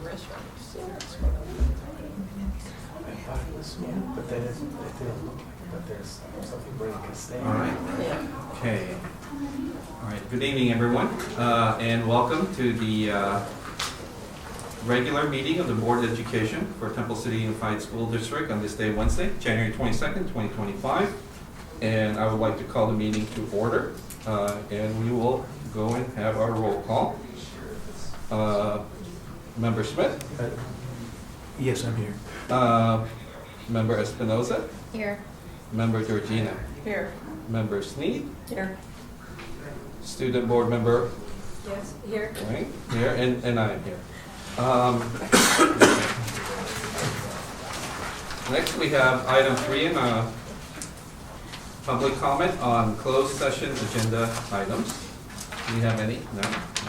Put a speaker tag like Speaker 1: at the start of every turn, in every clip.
Speaker 1: restaurant.
Speaker 2: I thought it was smooth, but that isn't, it didn't look like it, but there's something Brady can stay.
Speaker 3: All right.
Speaker 1: Yeah.
Speaker 3: Okay. All right. Good evening, everyone, and welcome to the regular meeting of the Board of Education for Temple City Unified School District on this day, Wednesday, January 22nd, 2025. And I would like to call the meeting to order, and we will go and have our roll call. Member Smith?
Speaker 2: Yes, I'm here.
Speaker 3: Member Espinoza?
Speaker 1: Here.
Speaker 3: Member Georgina?
Speaker 1: Here.
Speaker 3: Member Sneed?
Speaker 1: Here.
Speaker 3: Student Board Member
Speaker 1: Yes. Here.
Speaker 3: Right, here, and I am here. Next, we have item 3 in public comment on closed session agenda items. Do we have any? No?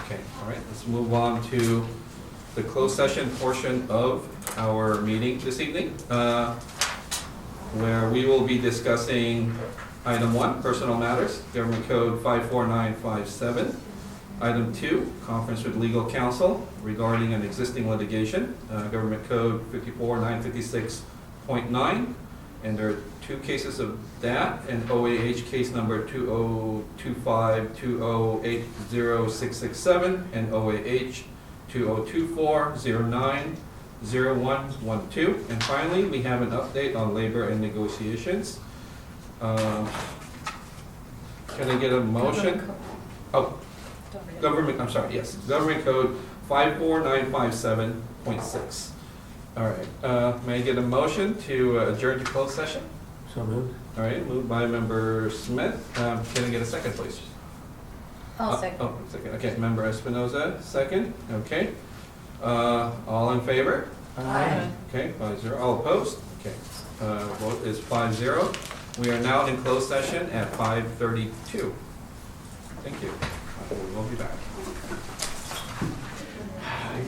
Speaker 3: Okay, all right, let's move on to the closed session portion of our meeting this evening, where we will be discussing item 1, personal matters, Government Code 54957. Item 2, conference with legal counsel regarding an existing litigation, Government Code 54956.9. And there are 2 cases of that, and OAH case number 2025-2080667 and OAH 2024-09-0112. And finally, we have an update on labor and negotiations. Can I get a motion? Oh, government, I'm sorry, yes, Government Code 54957.6. All right, may I get a motion to adjourn to closed session?
Speaker 2: So moved.
Speaker 3: All right, moved by Member Smith. Can I get a second, please?
Speaker 1: I'll second.
Speaker 3: Oh, second, okay, Member Espinoza, second, okay. All in favor?
Speaker 1: Aye.
Speaker 3: Okay, 5-0, all opposed? Okay, vote is 5-0. We are now in closed session at 5:32. Thank you. We will be back.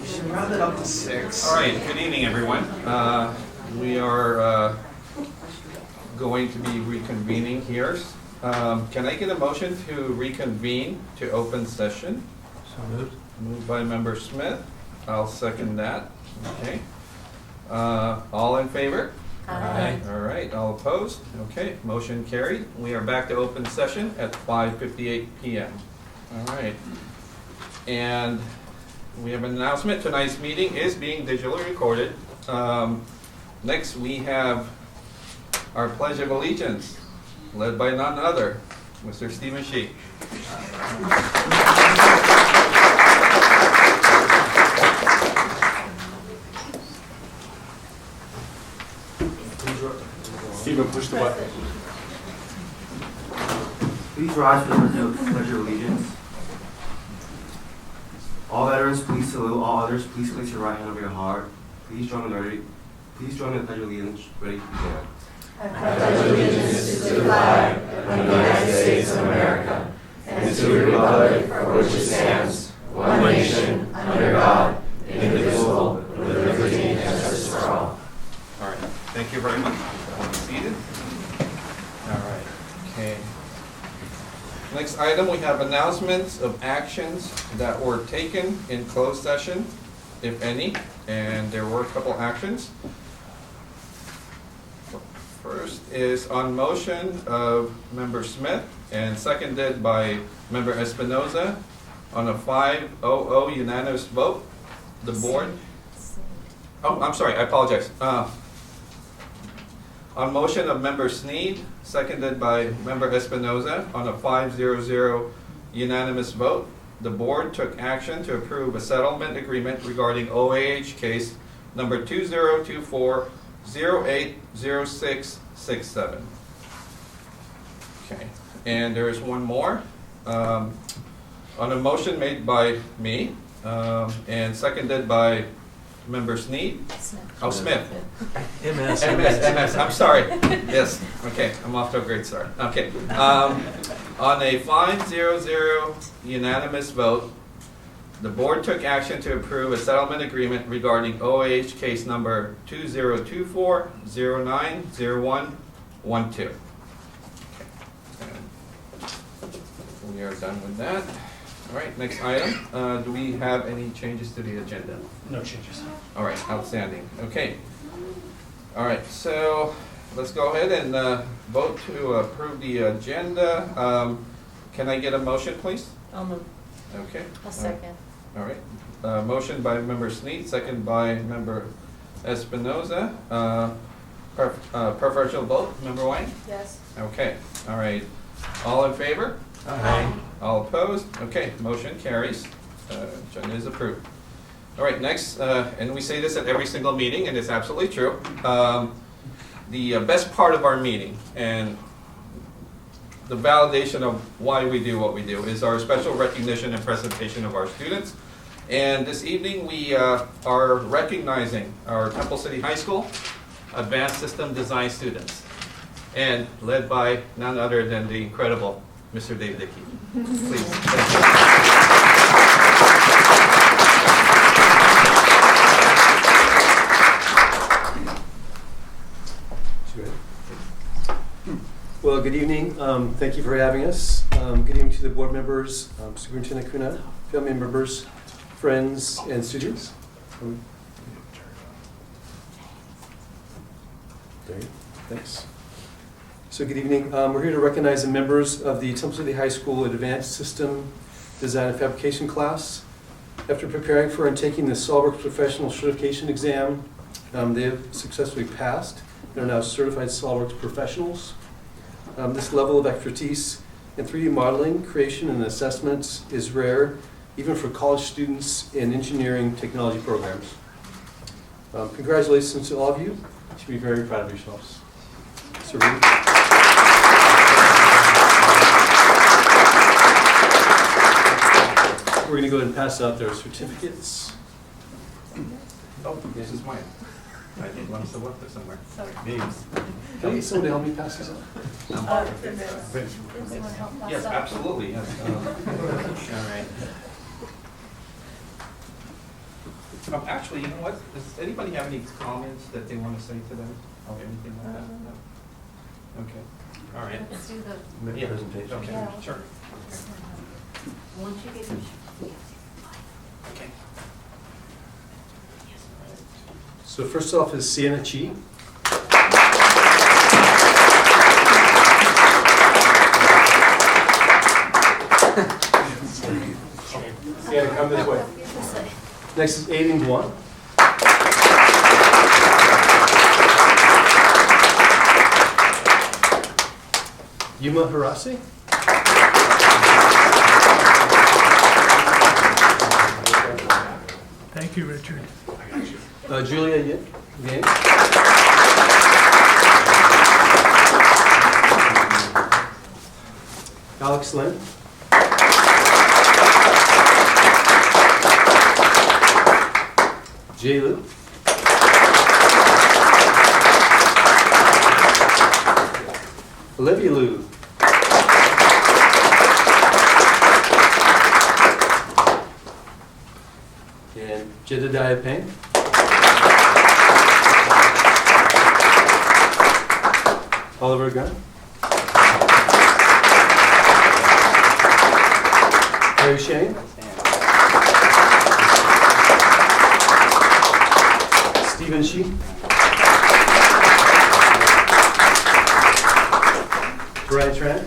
Speaker 2: You should round it up to 6.
Speaker 3: All right, good evening, everyone. We are going to be reconvening here. Can I get a motion to reconvene to open session?
Speaker 2: So moved.
Speaker 3: Moved by Member Smith. I'll second that. Okay. All in favor?
Speaker 1: Aye.
Speaker 3: All right, all opposed? Okay, motion carried. We are back to open session at 5:58 p.m. All right. And we have an announcement. Tonight's meeting is being digitally recorded. Next, we have our Pledge of Allegiance, led by none other, Mr. Stephen Shee.
Speaker 2: Stephen, push the button.
Speaker 4: Please rise for the Pledge of Allegiance. All veterans, please salute. All others, please place your right hand over your heart. Please join me in the Pledge of Allegiance. Ready to begin.
Speaker 5: I pledge allegiance to the flag of the United States of America and to the republic for which it stands, one nation, under God, indivisible, with liberty and justice for all.
Speaker 3: All right, thank you very much. I'll be seated. All right, okay. Next item, we have announcements of actions that were taken in closed session, if any, and there were a couple actions. First is on motion of Member Smith and seconded by Member Espinoza on a 5-0 unanimous vote. The board. Oh, I'm sorry, I apologize. On motion of Member Sneed, seconded by Member Espinoza on a 5-0 unanimous vote, the board took action to approve a settlement agreement regarding OAH case number 2024-080667. Okay, and there is one more. On a motion made by me and seconded by Member Sneed. Oh, Smith.
Speaker 2: MS.
Speaker 3: I'm sorry. Yes, okay, I'm off to a great start. Okay. On a 5-0 unanimous vote, the board took action to approve a settlement agreement regarding OAH case number 2024-09-0112. We are done with that. All right, next item. Do we have any changes to the agenda?
Speaker 2: No changes.
Speaker 3: All right, outstanding. Okay. All right, so let's go ahead and vote to approve the agenda. Can I get a motion, please?
Speaker 1: I'll move.
Speaker 3: Okay.
Speaker 1: I'll second.
Speaker 3: All right. Motion by Member Sneed, second by Member Espinoza. Preferential vote, Member Wang?
Speaker 1: Yes.
Speaker 3: Okay. All right. All in favor?
Speaker 2: Aye.
Speaker 3: All opposed? Okay, motion carries. Agenda is approved. All right, next, and we say this at every single meeting, and it's absolutely true. The best part of our meeting and the validation of why we do what we do is our special recognition and presentation of our students. And this evening, we are recognizing our Temple City High School Advanced System Design students, and led by none other than the incredible Mr. Dave Dickey. Please. Thank
Speaker 6: you. Well, good evening. Thank you for having us. Good evening to the board members, Superintendent Kuna, family members, friends, and students. Thanks. So good evening. We're here to recognize the members of the Temple City High School Advanced System Design and Fabrication class. After preparing for and taking the SolidWorks Professional Certification exam, they have successfully passed. They're now certified SolidWorks professionals. This level of expertise in 3D modeling, creation, and assessments is rare, even for college students in engineering technology programs. Congratulations to all of you. You should be very proud of yourselves. So we're going to go ahead and pass out their certificates.
Speaker 3: Oh, this is mine. I think one still left there somewhere.
Speaker 1: Sorry.
Speaker 6: Can I get someone to help me pass these out?
Speaker 1: Does anyone help pass
Speaker 3: Yes,
Speaker 1: out?
Speaker 3: absolutely, yes. All right. Actually, you know what? Does anybody have any comments that they want to say to them? Or anything like that? No? Okay, all right.
Speaker 1: Let's do the,
Speaker 6: Make a
Speaker 3: Yeah.
Speaker 6: presentation.
Speaker 3: Okay,
Speaker 1: Yeah.
Speaker 3: sure.
Speaker 1: once you get your,
Speaker 3: Okay.
Speaker 6: So first off is Sienna Chi. Sienna, come this way. Next is Aiden Guan. Yuma Harasi.
Speaker 7: Thank you, Richard.
Speaker 6: Julia Yang. Alex Lin. Jay Lu. Olivia Lu. And Jedediah Peng. Oliver Gunn. Harry Shane. Stephen Shee. Brian Tran.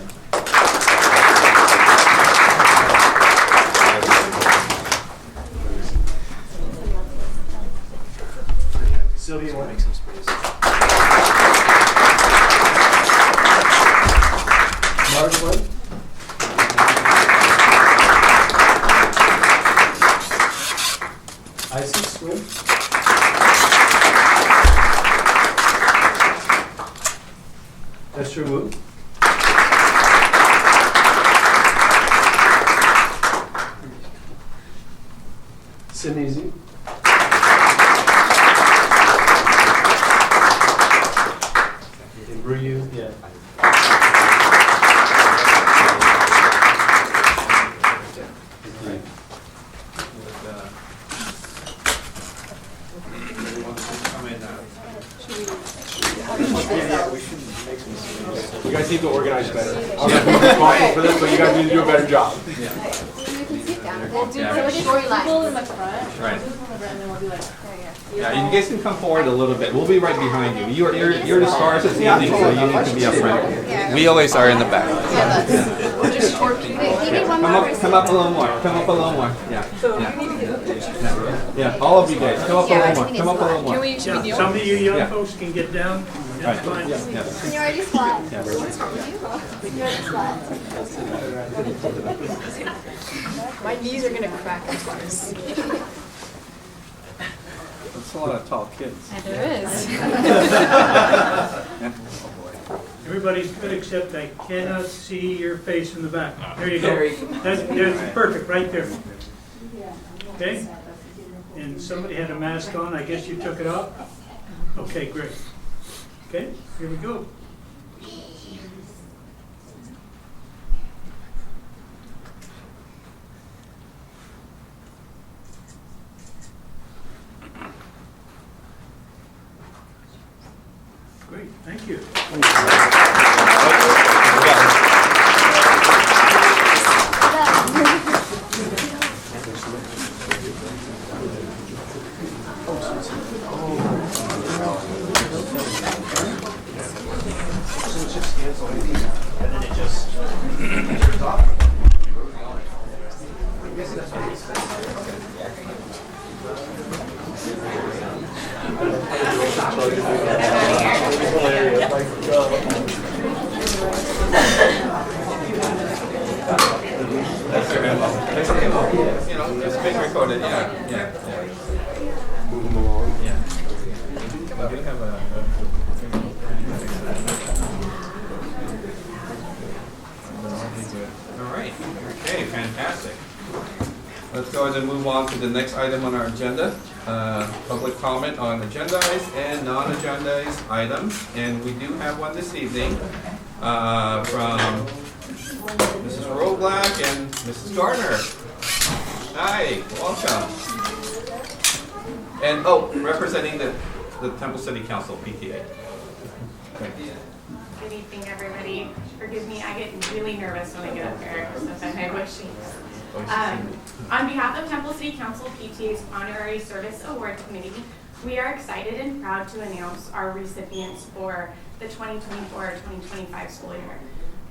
Speaker 6: Sylvia Wang. Make some space. Mark Flynn. Isaac Swim. Esther Wu. Sydney Z. And Ryu, yeah.
Speaker 2: You guys need to organize better. I'm not responsible for this, but you guys need to do a better job.
Speaker 1: We'll do
Speaker 3: Yeah.
Speaker 1: the short
Speaker 7: People in
Speaker 1: line.
Speaker 7: the front,
Speaker 3: Right.
Speaker 7: and then we'll be like,
Speaker 3: Yeah, you guys can come forward a little bit. We'll be right behind you. You're the stars this evening, so you need to be up front. We always are in the back.
Speaker 1: We're just short people.
Speaker 3: Come up a little more. Come up a little more. Yeah. Yeah, all of you guys, come up a little more. Come up a little more.
Speaker 7: should we kneel?
Speaker 8: Some of you young
Speaker 3: Yeah.
Speaker 8: folks can get down.
Speaker 3: Right.
Speaker 8: That's fine.
Speaker 3: Yeah.
Speaker 1: Can you already squat?
Speaker 3: Yeah.
Speaker 1: Can you already squat? My knees are gonna crack twice.
Speaker 3: That's a lot of tall kids.
Speaker 7: There is.
Speaker 8: Everybody's good except I cannot see your face in the back. There you go. That's perfect, right there. Okay? And somebody had a mask on, I guess you took it off? Okay, great. Okay, here we go. Great, thank you.
Speaker 3: You know, it's being recorded, yeah.
Speaker 6: Move them along.
Speaker 3: Yeah. We do have all right, okay, fantastic. Let's go ahead and move on to the next item on our agenda. Public comment on agendized and non-agendized items. And we do have one this evening from Mrs. Roblack and Mrs. Gardner. Hi, welcome. And, representing the Temple City Council, PTA. Okay.
Speaker 9: Good evening, everybody. Forgive me, I get really nervous when I get up here, so then I wish. On behalf of Temple City Council PTA's Honorary Service Award Committee, we are excited and proud to announce our recipients for the 2024-2025 school year.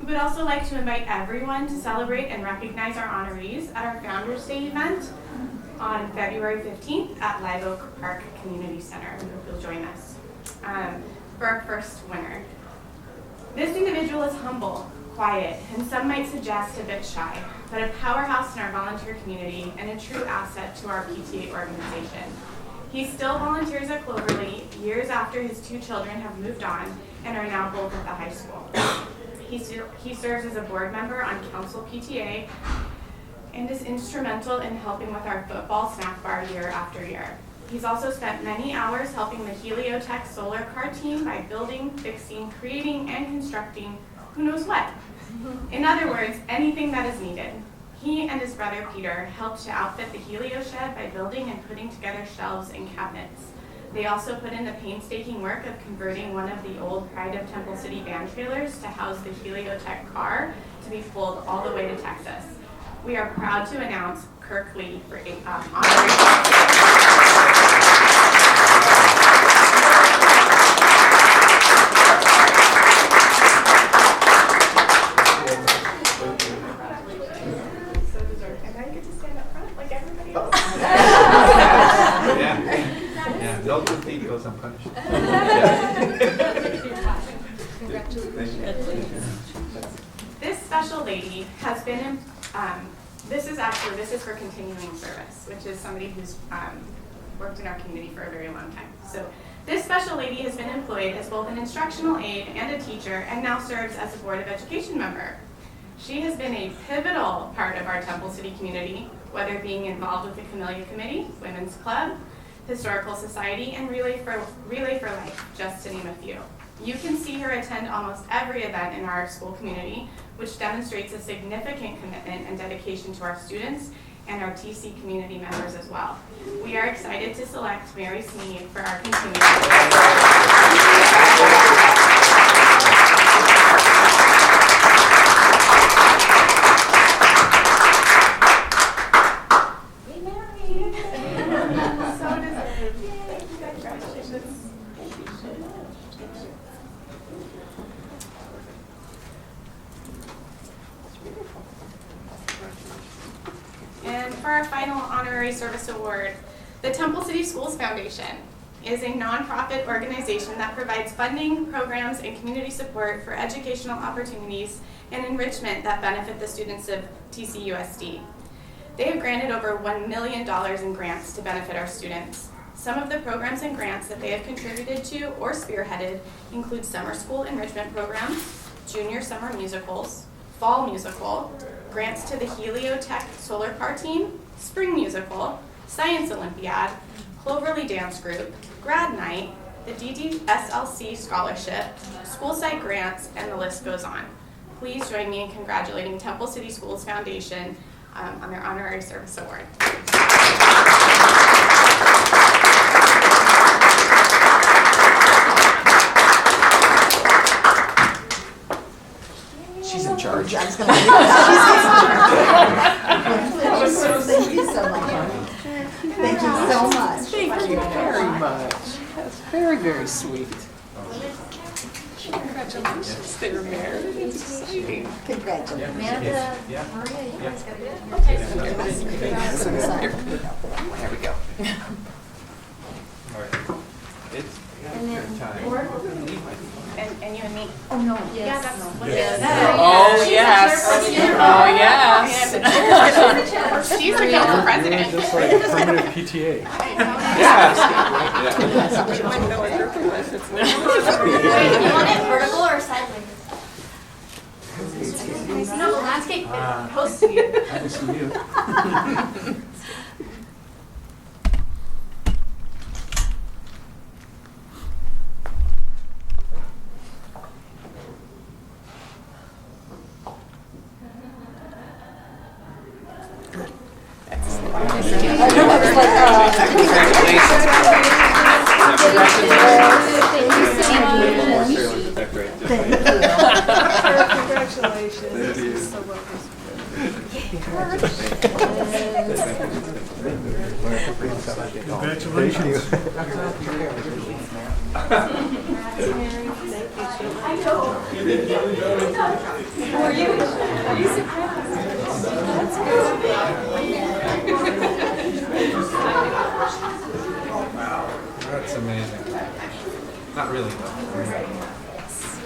Speaker 9: We would also like to invite everyone to celebrate and recognize our honorees at our Founders Day event on February 15th at Live Oak Park Community Center. We hope you'll join us. For our first winner. This individual is humble, quiet, and some might suggest a bit shy, but a powerhouse in our volunteer community and a true asset to our PTA organization. He still volunteers at Cloverly years after his two children have moved on and are now both at the high school. He serves as a board member on Council PTA and is instrumental in helping with our football snack bar year after year. He's also spent many hours helping the Heliotech solar car team by building, fixing, creating, and constructing who knows what. In other words, anything that is needed. He and his brother Peter helped to outfit the Helio shed by building and putting together shelves and cabinets. They also put in the painstaking work of converting one of the old Pride of Temple City van trailers to house the Heliotech car to be pulled all the way to Texas. We are proud to announce Kirk Lee for honorary.
Speaker 3: Yeah, no good deed goes unpunished.
Speaker 9: This special lady has been in, this is for continuing service, which is somebody who's worked in our community for a very long time. So this special lady has been employed as both an instructional aide and a teacher and now serves as a Board of Education member. She has been a pivotal part of our Temple City community, whether being involved with the Camellia Committee, Women's Club, Historical Society, and Relay for Life, just to name a few. You can see her attend almost every event in our school community, which demonstrates a significant commitment and dedication to our students and our TC community members as well. We are excited to select Mary Sneed for our continuing. Congratulations. And for our final honorary service award, the Temple City Schools Foundation is a nonprofit organization that provides funding, programs, and community support for educational opportunities and enrichment that benefit the students of TCUSD. They have granted over $1 million in grants to benefit our students. Some of the programs and grants that they have contributed to or spearheaded include summer school enrichment programs, junior summer musicals, fall musical, grants to the Heliotech Solar Car Team, spring musical, science Olympiad, Cloverly Dance Group, grad night, the DDSLC scholarship, school site grants, and the list goes on. Please join me in congratulating Temple City Schools Foundation on their honorary service award.
Speaker 5: She's in charge.
Speaker 7: I was gonna say, thank you so much. Thank you so much.
Speaker 5: Thank you very much. That's very, very sweet. Congratulations, they're married. It's exciting.
Speaker 7: Congratulations.
Speaker 1: Amanda,
Speaker 3: Yeah.
Speaker 1: Maria, you guys gotta get
Speaker 5: There we go.
Speaker 3: All right. It's
Speaker 1: And then
Speaker 3: time.
Speaker 1: board.
Speaker 9: And you and me.
Speaker 1: Oh, no,
Speaker 9: Yeah,
Speaker 1: yes.
Speaker 9: that's
Speaker 1: No.
Speaker 9: what
Speaker 3: Yeah.
Speaker 9: it is.
Speaker 5: Oh,
Speaker 9: She's the
Speaker 5: yes.
Speaker 9: chairperson.
Speaker 5: Oh, yes.
Speaker 9: She's the council president.
Speaker 2: Just like permanent PTA.
Speaker 1: You want it vertical or sideways? No, landscape close to you.
Speaker 2: Nice to meet you.
Speaker 8: Congratulations.
Speaker 3: That's amazing. Not really, though.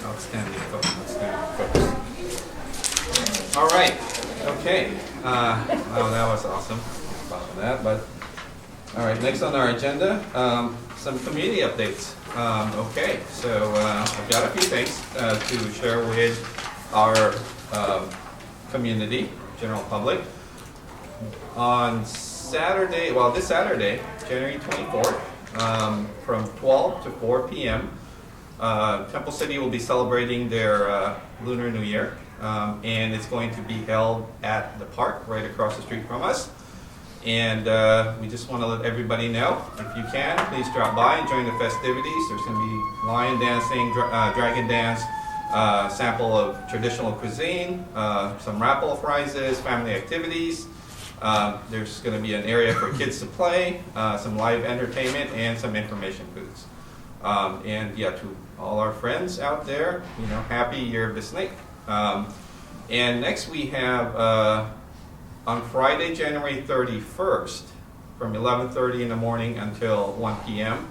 Speaker 3: Outstanding folks. All right. Okay. Wow, that was awesome. About that, but all right. Next on our agenda, some community updates. Okay, so I've got a few things to share with our community, general public. On Saturday, well, this Saturday, January 24th, from 12 to 4 p.m., Temple City will be celebrating their Lunar New Year, and it's going to be held at the park right across the street from us. And we just want to let everybody know, if you can, please drop by and join the festivities. There's going to be lion dancing, dragon dance, sample of traditional cuisine, some raffle prizes, family activities. There's going to be an area for kids to play, some live entertainment, and some information booths. And yeah, to all our friends out there, happy Year of the Snake. And next we have, on Friday, January 31st, from 11:30 in the morning until 1 p.m.,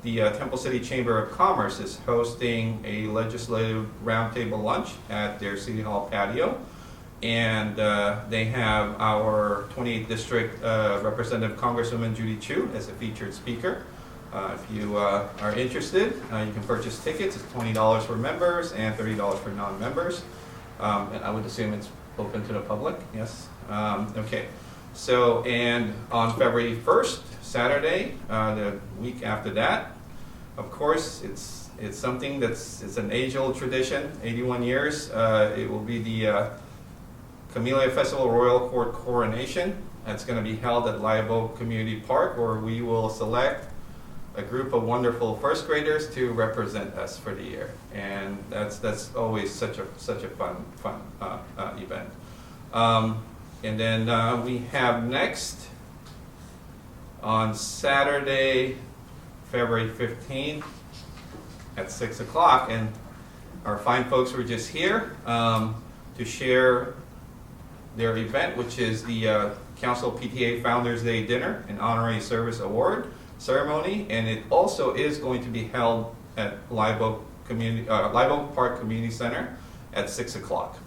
Speaker 3: the Temple City Chamber of Commerce is hosting a legislative roundtable lunch at their City Hall patio. And they have our 28th District Representative Congresswoman Judy Chu as a featured speaker. If you are interested, you can purchase tickets. It's $20 for members and $30 for non-members. And I would assume it's open to the public, yes? Okay, so, and on February 1st, Saturday, the week after that, of course, it's something it's an age-old tradition, 81 years. It will be the Camellia Festival Royal Court Coronation. That's going to be held at Live Oak Community Park, where we will select a group of wonderful first graders to represent us for the year, and that's always such a fun event. And then we have next on Saturday, February 15th at 6 o'clock. And our fine folks were just here to share their event, which is the Council PTA Founders Day Dinner and Honorary Service Award ceremony. And it also is going to be held at Live Oak Park Community Center at 6 o'clock.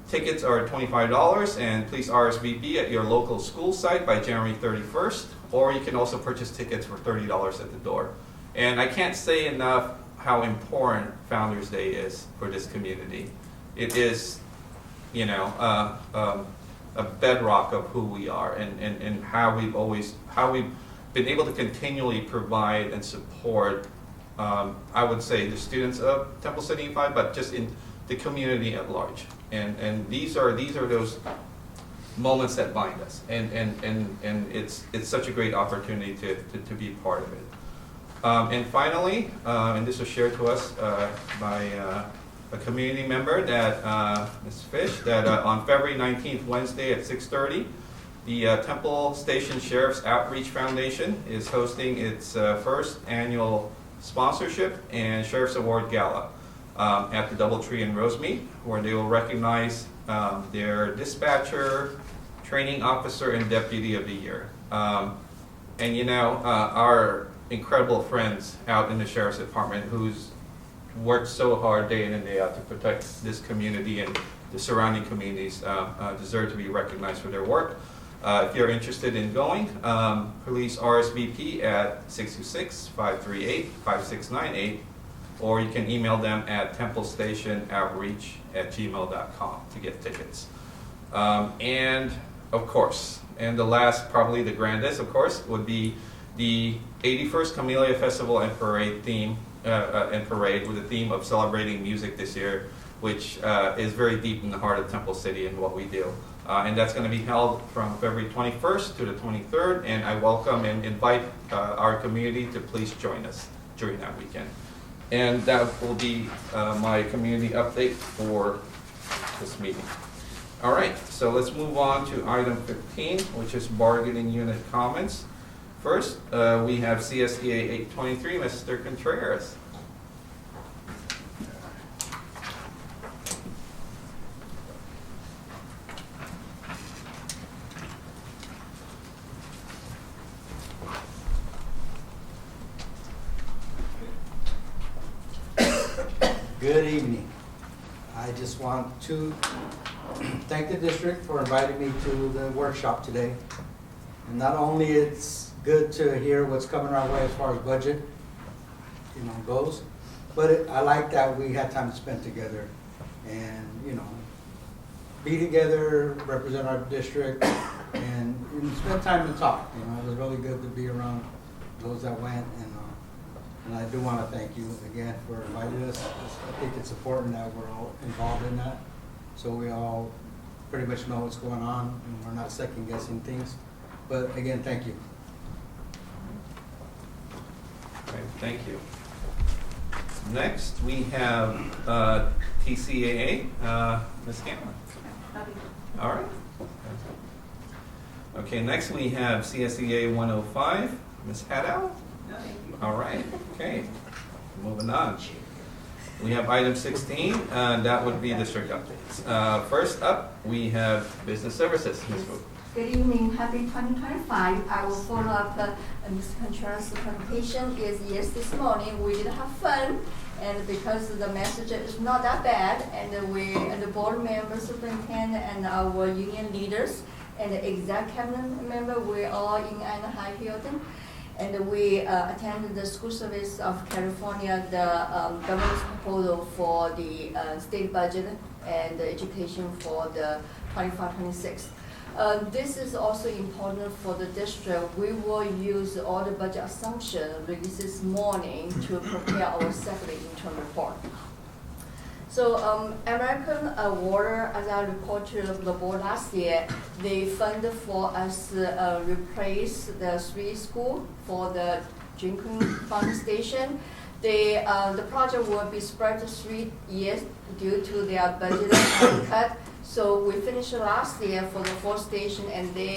Speaker 3: Tickets are $25, and please RSVP at your local school site by January 31st, or you can also purchase tickets for $30 at the door. And I can't say enough how important Founders Day is for this community. It is, you know, a bedrock of who we are and how we've been able to continually provide and support, I would say, the students of Temple City Unified, but just in the community at large. And these are those moments that bind us, and it's such a great opportunity to be part of it. And finally, and this was shared to us by a community member, that Ms. Fish, that on February 19th, Wednesday at 6:30, the Temple Station Sheriff's Outreach Foundation is hosting its first annual sponsorship and Sheriff's Award Gala at the Doubletree in Rosemead, where they will recognize their dispatcher, training officer, and deputy of the year. And you know, our incredible friends out in the Sheriff's Department who's worked so hard day in and day out to protect this community and the surrounding communities deserve to be recognized for their work. If you're interested in going, please RSVP at 626-538-5698, or you can email them at templestationoutreach@gmail.com to get tickets. And of course, and the last, probably the grandest, of course, would be the 81st Camellia Festival and Parade theme, with the theme of celebrating music this year, which is very deep in the heart of Temple City and what we do. And that's going to be held from February 21st to the 23rd, and I welcome and invite our community to please join us during that weekend. And that will be my community update for this meeting. All right, so let's move on to item 15, which is bargaining unit comments. First, we have CSEA 823, Mr. Contreras.
Speaker 10: Good evening. I just want to thank the district for inviting me to the workshop today. And not only it's good to hear what's coming our way as far as budget, goes, but I like that we had time to spend together and, be together, represent our district, and spend time to talk. It was really good to be around those that went, and I do want to thank you again for inviting us. I think it's important that we're all involved in that, so we all pretty much know what's going on and we're not second guessing things. But again, thank you.
Speaker 3: Great, thank you. Next, we have TCAA, Ms. Cameron. All right. Okay, next we have CSEA 105, Ms. Haddow. All right, okay, moving on. We have item 16, that would be district updates. First up, we have business services, Ms. Wu.
Speaker 11: Good evening, happy 2025. I will follow up Mr. Contreras' presentation. Yes, this morning we did have fun, and because the message is not that bad, and we and the board members, superintendent, and our union leaders, and the exec cabinet member, we're all in Anaheim Hilton. And we attended the School Service of California, the governor's proposal for the state budget and the education for the 25-26. This is also important for the district. We will use all the budget assumptions released this morning to prepare our second interim report. So American Water, as I reported to the board last year, they funded for us replace the 3 schools for the drinking fountain station. The project will be spread to 3 years due to their budget cut. So we finished last year for the 4th station, and they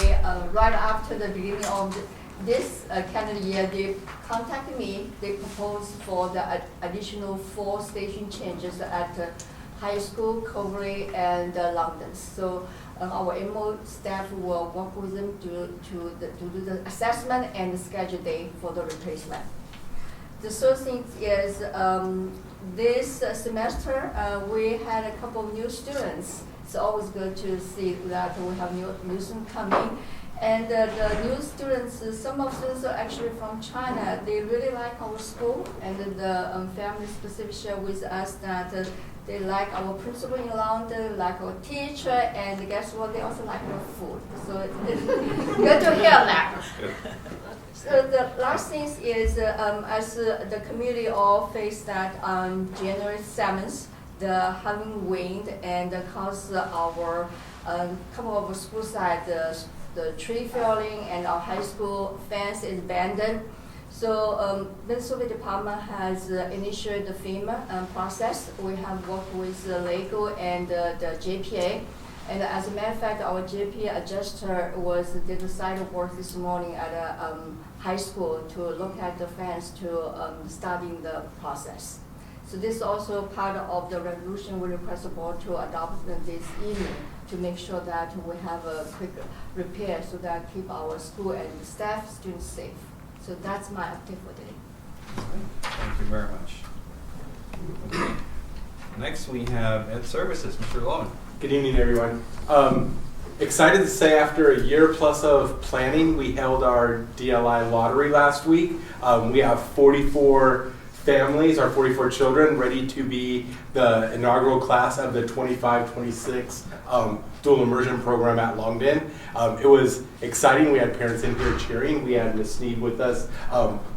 Speaker 11: right after the beginning of this calendar year, they contacted me, they proposed for the additional 4 station changes at high school, Coverley, and London. So our MO staff will work with them to do the assessment and the schedule day for the replacement. The third thing is this semester we had a couple of new students. It's always good to see that we have new students coming. And the new students, some of students are actually from China. They really like our school, and the family specific share with us that they like our principal in London, like our teacher, and guess what? They also like our food. So it's good to hear that. So the last thing is, as the community all face that on January 7th, the heavy wind and caused our couple of school side, the tree felling and our high school fence is abandoned. So Minnesota Department has initiated the FEMA process. We have worked with LEGO and the JPA. And as a matter of fact, our JPA adjuster did the site work this morning at a high school to look at the fence to starting the process. So this is also part of the resolution we request the board to adopt this evening to make sure that we have a quick repair so that keep our school and staff, students safe. So that's my update for today.
Speaker 3: Thank you very much. Okay. Next, we have Ed Services, Mr. Lowen.
Speaker 2: Good evening, everyone. Excited to say after a year plus of planning, we held our DLI lottery last week. We have 44 families, our 44 children, ready to be the inaugural class of the 25-26 dual immersion program at Longden. It was exciting. We had parents in here cheering. We had Ms. Sneed with us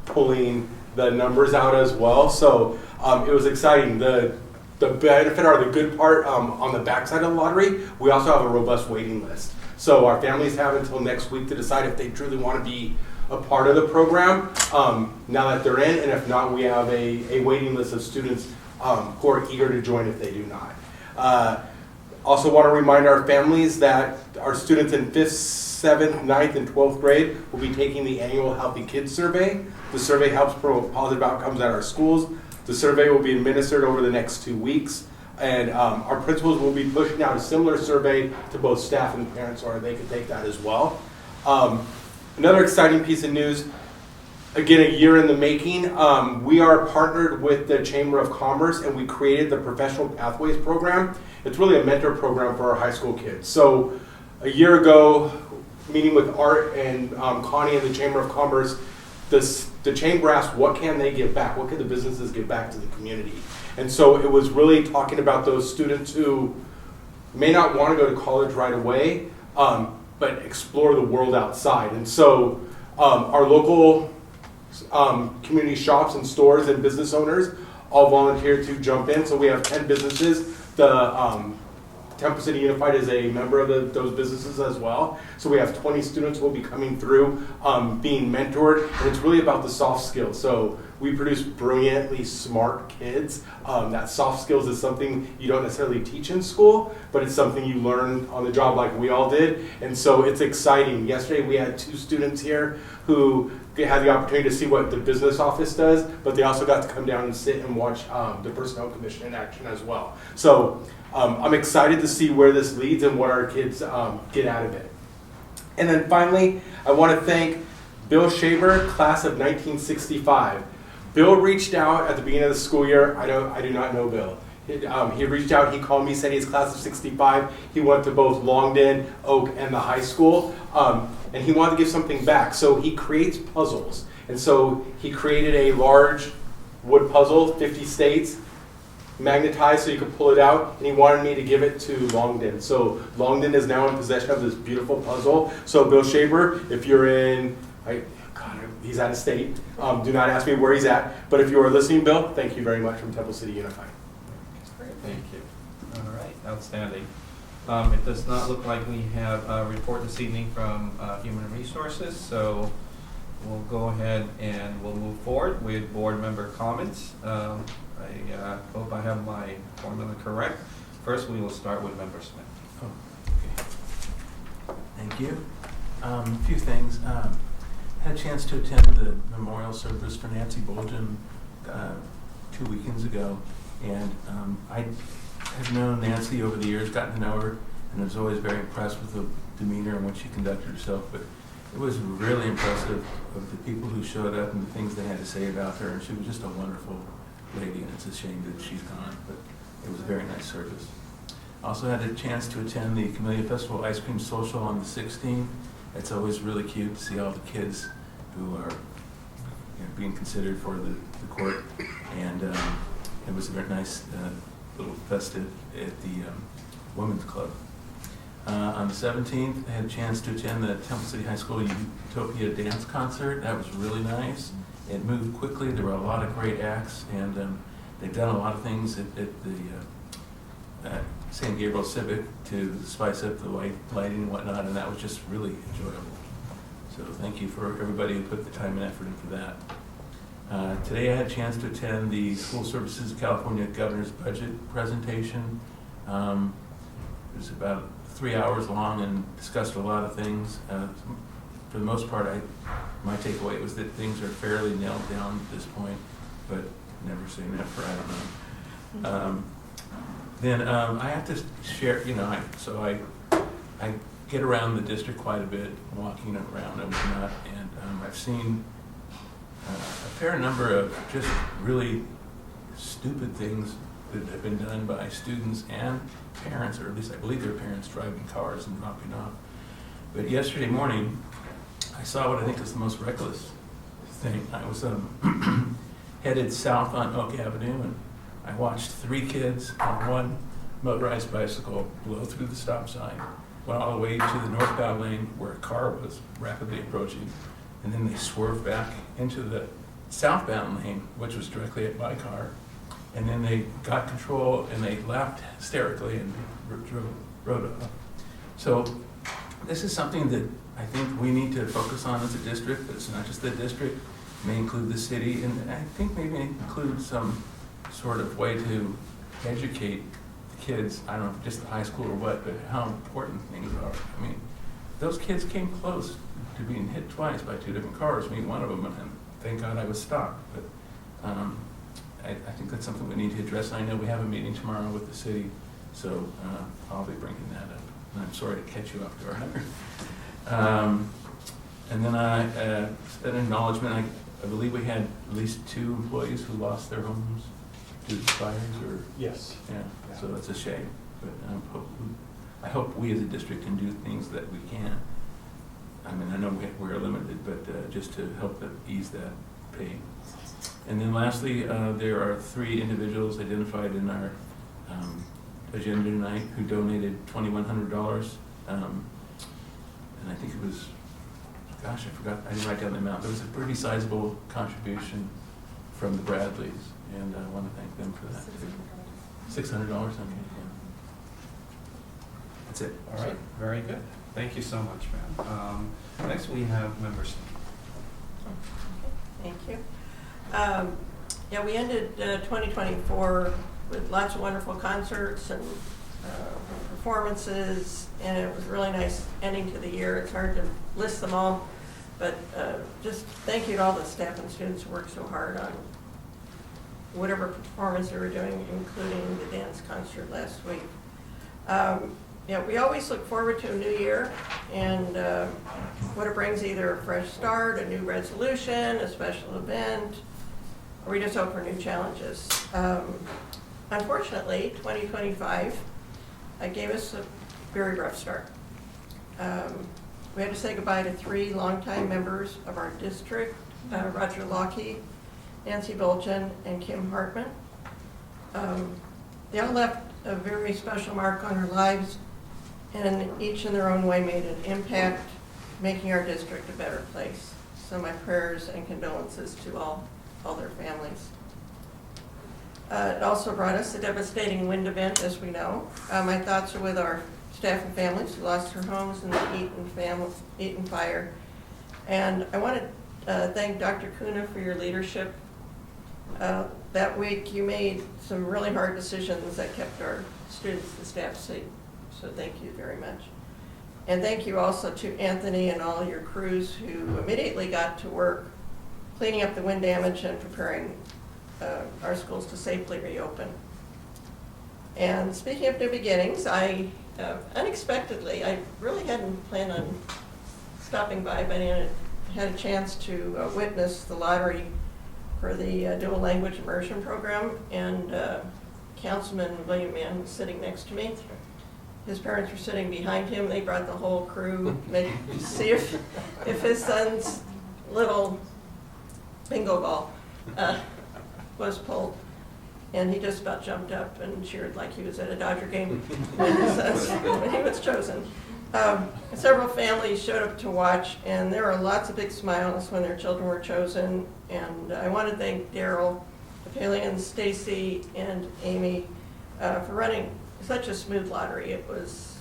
Speaker 2: pulling the numbers out as well. So it was exciting. The benefit or the good part on the backside of the lottery, we also have a robust waiting list. So our families have until next week to decide if they truly want to be a part of the program now that they're in, and if not, we have a waiting list of students who are eager to join if they do not. Also want to remind our families that our students in 5th, 7th, 9th, and 12th grade will be taking the annual Healthy Kids Survey. The survey helps promote positive outcomes at our schools. The survey will be administered over the next 2 weeks, and our principals will be pushing out a similar survey to both staff and parents so they can take that as well. Another exciting piece of news, again, a year in the making, we are partnered with the Chamber of Commerce, and we created the Professional Pathways Program. It's really a mentor program for our high school kids. So a year ago, meeting with Art and Connie and the Chamber of Commerce, the Chamber asked, what can they give back? What can the businesses give back to the community? And so it was really talking about those students who may not want to go to college right away, but explore the world outside. And so our local community shops and stores and business owners all volunteered to jump in. So we have 10 businesses. The Temple City Unified is a member of those businesses as well. So we have 20 students who will be coming through being mentored, and it's really about the soft skills. So we produce brilliantly smart kids. That soft skills is something you don't necessarily teach in school, but it's something you learn on the job like we all did. And so it's exciting. Yesterday we had 2 students here who had the opportunity to see what the business office does, but they also got to come down and sit and watch the Personnel Commission in action as well. So I'm excited to see where this leads and what our kids get out of it. And then finally, I want to thank Bill Shaver, class of 1965. Bill reached out at the beginning of the school year. I do not know Bill. He reached out, he called me, said he's class of 65. He went to both Longden, Oak, and the high school, and he wanted to give something back. So he creates puzzles. And so he created a large wood puzzle, 50 states, magnetized so you could pull it out, and he wanted me to give it to Longden. So Longden is now in possession of this beautiful puzzle. So Bill Shaver, if you're in, he's out of state. Do not ask me where he's at. But if you are listening, Bill, thank you very much from Temple City Unified.
Speaker 3: Great, thank you. All right, outstanding. It does not look like we have a report this evening from Human Resources, so we'll go ahead and we'll move forward with board member comments. I hope I have my formula correct. First, we will start with Member Smith.
Speaker 2: Oh, okay. Thank you. A few things.
Speaker 12: had a chance to attend the memorial service for Nancy Bolgen 2 weekends ago, and I have known Nancy over the years, gotten to know her, and I was always very impressed with the demeanor and when she conducted herself. But it was really impressive of the people who showed up and the things they had to say about her, and she was just a wonderful lady, and it's a shame that she's gone, but it was a very nice service. I also had a chance to attend the Camellia Festival Ice Cream Social on the 16th. It's always really cute to see all the kids who are being considered for the court, and it was a very nice little festive at the Women's Club. On the 17th, I had a chance to attend the Temple City High School Utopia Dance Concert. That was really nice. It moved quickly. There were a lot of great acts, and they've done a lot of things at the San Gabriel Civic to spice up the lighting and whatnot, and that was just really enjoyable. So thank you for everybody who put the time and effort into that. Today I had a chance to attend the School Services California Governor's Budget presentation. It was about 3 hours long and discussed a lot of things. For the most part, my takeaway was that things are fairly nailed down at this point, but never say never, I don't know. Then I have to share, I get around the district quite a bit, walking around and whatnot, and I've seen a fair number of just really stupid things that have been done by students and parents, or at least I believe they're parents, driving cars and dropping off. But yesterday morning, I saw what I think is the most reckless thing. I was headed south on Oak Avenue, and I watched 3 kids on one motorized bicycle blow through the stop sign, went all the way to the northbound lane where a car was rapidly approaching, and then they swerved back into the southbound lane, which was directly at my car, and then they got control and they laughed hysterically and rode off. So this is something that I think we need to focus on as a district, but it's not just the district. It may include the city, and I think maybe include some sort of way to educate the kids, I don't know, just the high school or what, but how important things are. I mean, those kids came close to being hit twice by 2 different cars, me one of them, and thank God I was stopped. But I think that's something we need to address. I know we have a meeting tomorrow with the city, so I'll be bringing that up. And I'm sorry to catch you off guard. And then an acknowledgement. I believe we had at least 2 employees who lost their homes due to fires, or
Speaker 2: Yes.
Speaker 12: yeah. So that's a shame. But I hope we as a district can do things that we can. I mean, I know we're limited, but just to help ease that pain. And then lastly, there are 3 individuals identified in our agenda tonight who donated $2,100. And I think it was, gosh, I forgot, I didn't write down the amount. There was a pretty sizable contribution from the Bradleys, and I want to thank them for that too. $600, okay, yeah. That's it.
Speaker 3: All right, very good. Thank you so much, ma'am. Next, we have members.
Speaker 13: Thank you. Yeah, we ended 2024 with lots of wonderful concerts and performances, and it was a really nice ending to the year. It's hard to list them all, but just thank you to all the staff and students who worked so hard on whatever performance they were doing, including the dance concert last week. Yeah, we always look forward to a new year and what it brings, either a fresh start, a new resolution, a special event, or we just hope for new challenges. Unfortunately, 2025 gave us a very rough start. We had to say goodbye to 3 longtime members of our district, Roger Lockheed, Nancy Bolgen, and Kim Hartman. They all left a very special mark on our lives, and each in their own way made an impact, making our district a better place. So my prayers and condolences to all their families. It also brought us a devastating wind event, as we know. My thoughts are with our staff and families who lost their homes in the Eaton fire. And I want to thank Dr. Kuna for your leadership. That week you made some really hard decisions that kept our students and staff safe. So thank you very much. And thank you also to Anthony and all your crews who immediately got to work cleaning up the wind damage and preparing our schools to safely reopen. And speaking of new beginnings, I unexpectedly, I really hadn't planned on stopping by, but I had a chance to witness the lottery for the dual language immersion program, and Councilman William Mann was sitting next to me. His parents were sitting behind him. They brought the whole crew to see if his son's little bingo ball was pulled. And he just about jumped up and cheered like he was at a Dodger game when he was chosen. Several families showed up to watch, and there were lots of big smiles when their children were chosen. And I want to thank Daryl, Papilian, Stacy, and Amy for running such a smooth lottery. It was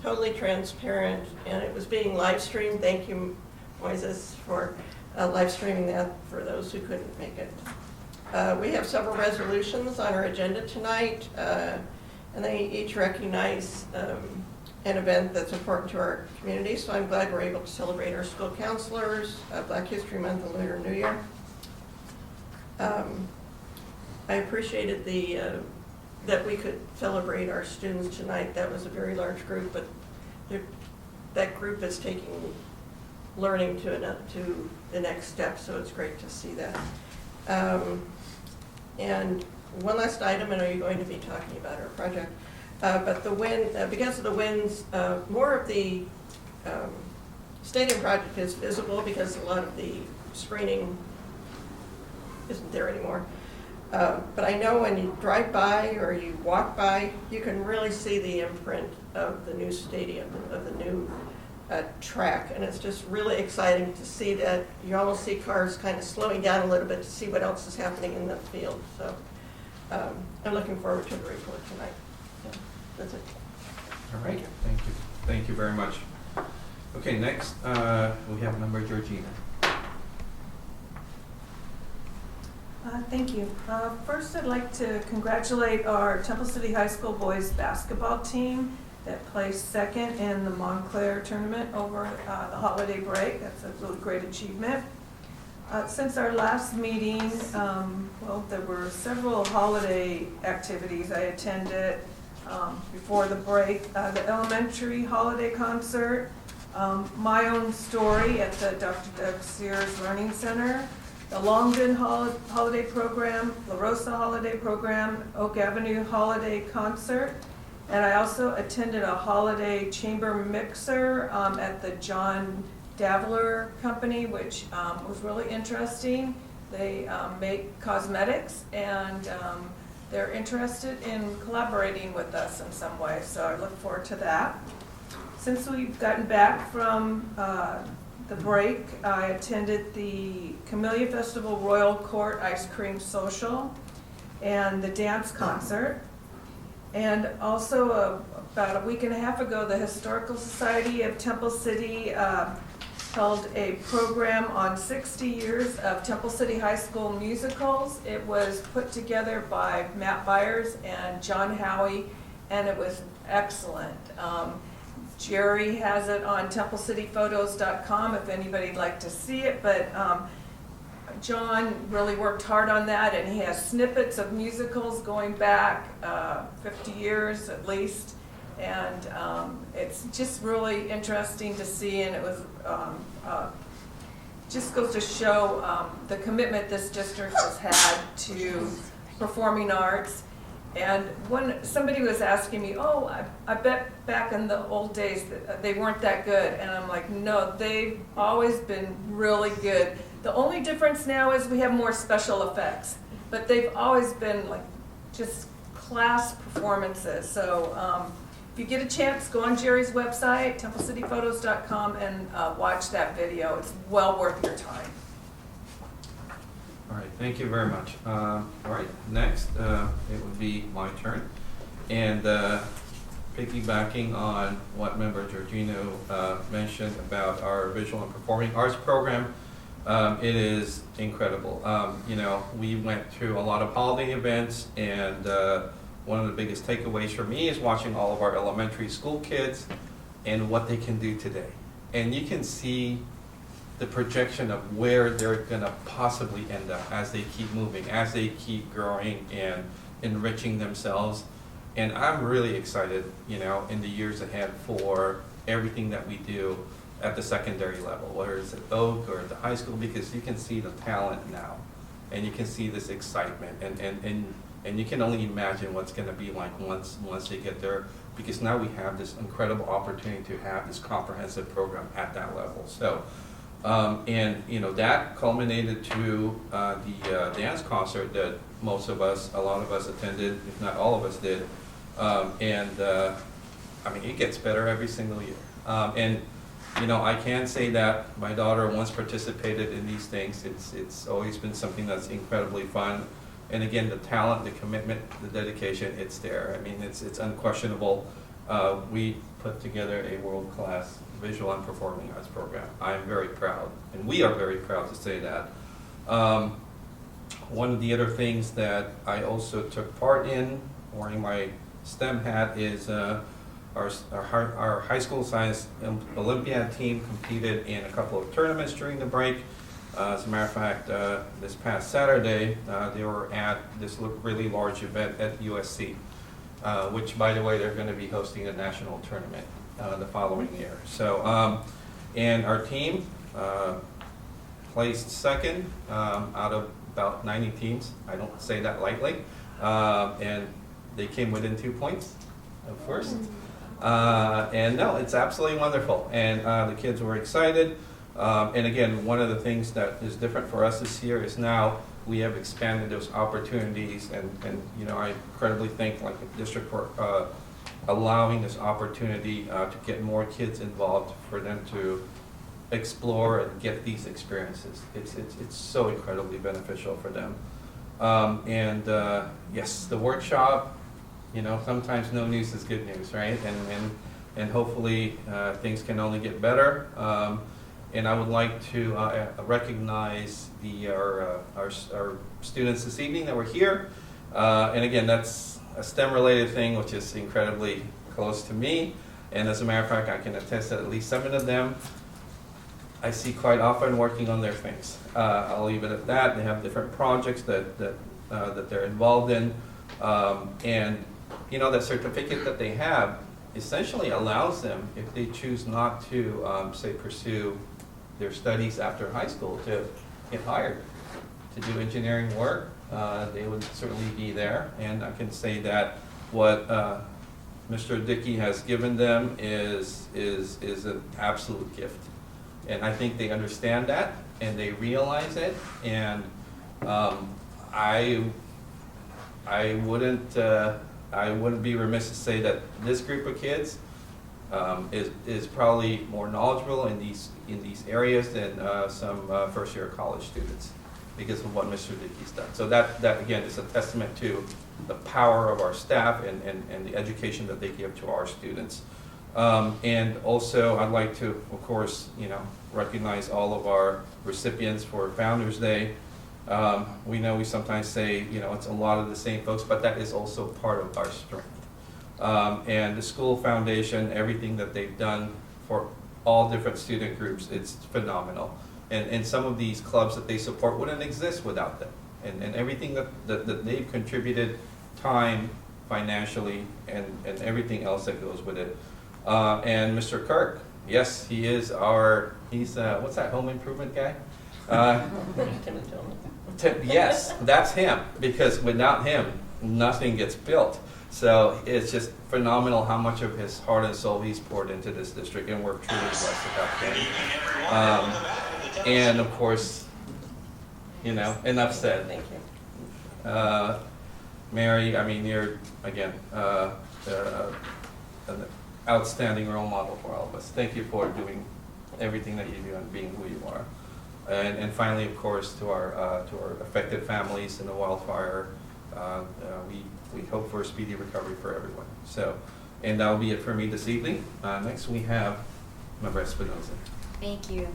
Speaker 13: totally transparent, and it was being live streamed. Thank you, Moises, for live streaming that for those who couldn't make it. We have several resolutions on our agenda tonight, and they each recognize an event that's important to our community, so I'm glad we're able to celebrate our school counselors, Black History Month, and Lunar New Year. I appreciated that we could celebrate our students tonight. That was a very large group, but that group is taking learning to the next step, so it's great to see that. And one last item, I know you're going to be talking about our project, but the wind, because of the winds, more of the stadium project is visible because a lot of the screening isn't there anymore. But I know when you drive by or you walk by, you can really see the imprint of the new stadium, of the new track, and it's just really exciting to see that. You almost see cars kind of slowing down a little bit to see what else is happening in the field. So I'm looking forward to the report tonight. Yeah, that's it.
Speaker 3: All right, thank you. Thank you very much. Okay, next we have member Georgina.
Speaker 14: Thank you. First, I'd like to congratulate our Temple City High School boys basketball team that placed second in the Montclair tournament over the holiday break. That's a really great achievement. Since our last meeting, well, there were several holiday activities I attended before the break. The elementary holiday concert, my own story at the Dr. Doug Sears Learning Center, the Longden Holiday Program, La Rosa Holiday Program, Oak Avenue Holiday Concert, and I also attended a holiday chamber mixer at the John Davler Company, which was really interesting. They make cosmetics, and they're interested in collaborating with us in some way, so I look forward to that. Since we've gotten back from the break, I attended the Camellia Festival Royal Court Ice Cream Social and the dance concert. And also about a week and a half ago, the Historical Society of Temple City held a program on 60 years of Temple City High School musicals. It was put together by Matt Byers and John Howie, and it was excellent. Jerry has it on TempleCityPhotos.com if anybody'd like to see it, but John really worked hard on that, and he has snippets of musicals going back 50 years at least, and it's just really interesting to see, and it was just goes to show the commitment this district has had to performing arts. And when somebody was asking me, oh, I bet back in the old days that they weren't that good. And I'm like, no, they've always been really good. The only difference now is we have more special effects. But they've always been like just class performances. So if you get a chance, go on Jerry's website, TempleCityPhotos.com, and watch that video. It's well worth your time.
Speaker 3: All right, thank you very much. All right, next it would be my turn. And piggybacking on what Member Georgino mentioned about our visual and performing arts program, it is incredible. You know, we went through a lot of holiday events, and one of the biggest takeaways for me is watching all of our elementary school kids and what they can do today. And you can see the projection of where they're gonna possibly end up as they keep moving, as they keep growing and enriching themselves. And I'm really excited, you know, in the years ahead for everything that we do at the secondary level, whether it's at Oak or at the high school, because you can see the talent now, and you can see this excitement, and you can only imagine what's gonna be like once they get there, because now we have this incredible opportunity to have this comprehensive program at that level. So, and you know, that culminated to the dance concert that a lot of us attended, if not all of us did. I mean, it gets better every single year. And you know, I can say that my daughter once participated in these things. It's always been something that's incredibly fun. And again, the talent, the commitment, the dedication, it's there. I mean, it's unquestionable. We put together a world-class visual and performing arts program. I'm very proud, and we are very proud to say that. One of the other things that I also took part in, wearing my STEM hat, is our high school science Olympiad team competed in a couple of tournaments during the break. As a matter of fact, this past Saturday, they were at this really large event at USC, which, by the way, they're going to be hosting a national tournament the following year. So, and our team placed second out of about 90 teams. I don't say that lightly. And they came within 2 points of first. And no, it's absolutely wonderful. And the kids were excited. And again, one of the things that is different for us this year is now we have expanded those opportunities, and you know, I incredibly thank like the district for allowing this opportunity to get more kids involved, for them to explore and get these experiences. It's so incredibly beneficial for them. Yes, the workshop, you know, sometimes no news is good news, right? And hopefully things can only get better. And I would like to recognize our students this evening that were here. And again, that's a STEM-related thing, which is incredibly close to me. And as a matter of fact, I can attest that at least 7 of them I see quite often working on their things. I'll leave it at that. They have different projects that they're involved in. And you know, that certificate that they have essentially allows them, if they choose not to, say, pursue their studies after high school, to get hired to do engineering work. They would certainly be there. And I can say that what Mr. Dickey has given them is an absolute gift. And I think they understand that, and they realize it. And I wouldn't be remiss to say that this group of kids is probably more knowledgeable in these areas than some first-year college students, because of what Mr. Dickey's done. So that again is a testament to the power of our staff and the education that they give to our students. And also, I'd like to, of course, you know, recognize all of our recipients for Founders Day. We know we sometimes say, you know, it's a lot of the same folks, but that is also part of our strength. And the school foundation, everything that they've done for all different student groups, it's phenomenal. And some of these clubs that they support wouldn't exist without them. And everything that they've contributed, time, financially, and everything else that goes with it. And Mr. Kirk, yes, he's what's that home improvement guy? Yes, that's him, because without him, nothing gets built. So it's just phenomenal how much of his heart and soul he's poured into this district, and we're truly blessed to have him. And of course, you know, enough said.
Speaker 13: Thank you.
Speaker 3: Mary, I mean, you're, again, an outstanding role model for all of us. Thank you for doing everything that you do and being who you are. And finally, of course, to our affected families in the wildfire, we hope for a speedy recovery for everyone. So, and that will be it for me this evening. Next, we have Member Espinoza.
Speaker 15: Thank you.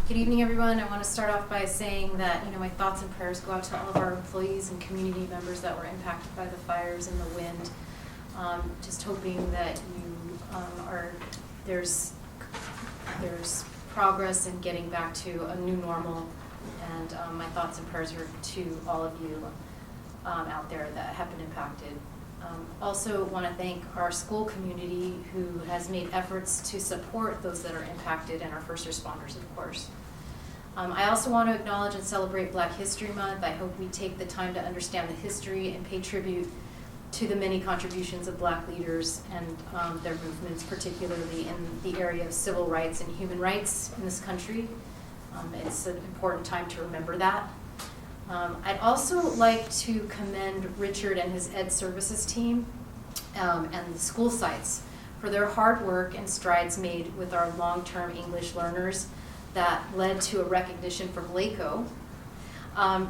Speaker 15: Good evening, everyone. I want to start off by saying that, you know, my thoughts and prayers go out to all of our employees and community members that were impacted by the fires and the wind. Just hoping that you are there's progress in getting back to a new normal, and my thoughts and prayers are to all of you out there that have been impacted. Also want to thank our school community who has made efforts to support those that are impacted, and our first responders, of course. I also want to acknowledge and celebrate Black History Month. I hope we take the time to understand the history and pay tribute to the many contributions of Black leaders and their movements, particularly in the area of civil rights and human rights in this country. It's an important time to remember that. I'd also like to commend Richard and his Ed Services team and the school sites for their hard work and strides made with our long-term English learners that led to a recognition from LACO,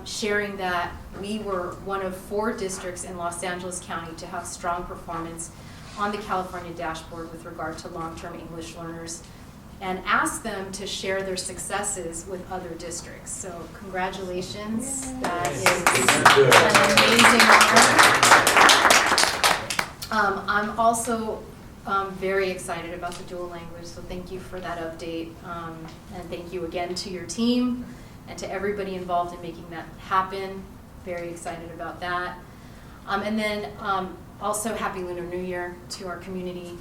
Speaker 15: sharing that we were one of 4 districts in Los Angeles County to have strong performance on the California dashboard with regard to long-term English learners, and asked them to share their successes with other districts. So congratulations. Yay. That is an amazing honor. I'm also very excited about the dual language, so thank you for that update. And thank you again to your team and to everybody involved in making that happen. Very excited about that. And then also Happy Lunar New Year to our community.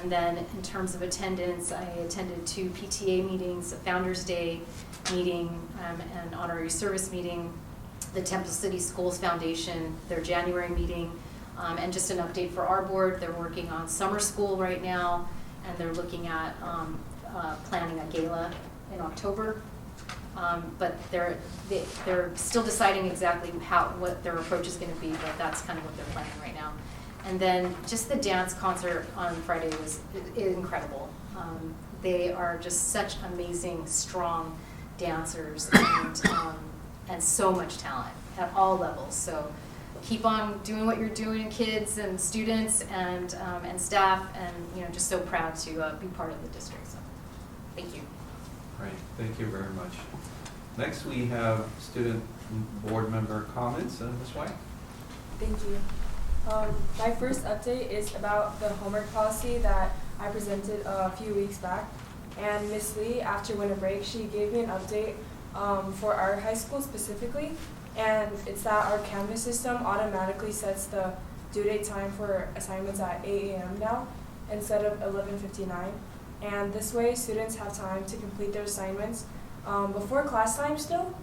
Speaker 15: And then in terms of attendance, I attended 2 PTA meetings, a Founders Day meeting, an honorary service meeting, the Temple City Schools Foundation, their January meeting, and just an update for our board. They're working on summer school right now, and they're looking at planning a gala in October. But they're still deciding exactly what their approach is going to be, but that's kind of what they're planning right now. And then just the dance concert on Friday was incredible. They are just such amazing, strong dancers, and so much talent at all levels. So keep on doing what you're doing, kids and students and staff, and just so proud to be part of the district. So thank you.
Speaker 3: Great, thank you very much. Next, we have student board member comments. Ms. White.
Speaker 16: Thank you. My first update is about the homework policy that I presented a few weeks back. And Ms. Lee, after winter break, she gave me an update for our high school specifically. And it's that our Canvas system automatically sets the due date time for assignments at 8 a.m. now instead of 11:59. And this way, students have time to complete their assignments before class time still,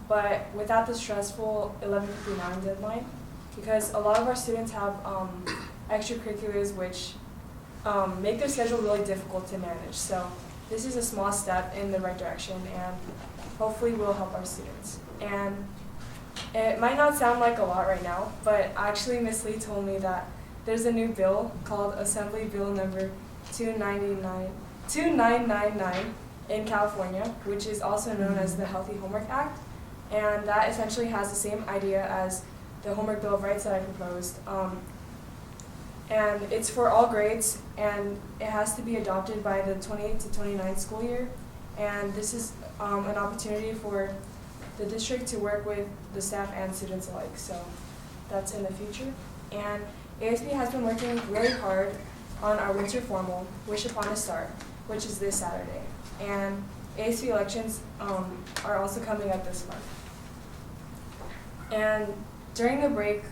Speaker 16: but without the stressful 11:59 deadline. Because a lot of our students have extracurriculars which make their schedule really difficult to manage. So this is a small step in the right direction, and hopefully will help our students. And it might not sound like a lot right now, but actually Ms. Lee told me that there's a new bill called Assembly Bill number 2999 in California, which is also known as the Healthy Homework Act. And that essentially has the same idea as the Homework Bill of Rights that I proposed. And it's for all grades, and it has to be adopted by the 28 to 29 school year. And this is an opportunity for the district to work with the staff and students alike. So that's in the future. And ASB has been working really hard on our winter formal, Wish Upon a Star, which is this Saturday. And ASB elections are also coming up this month. And during the break,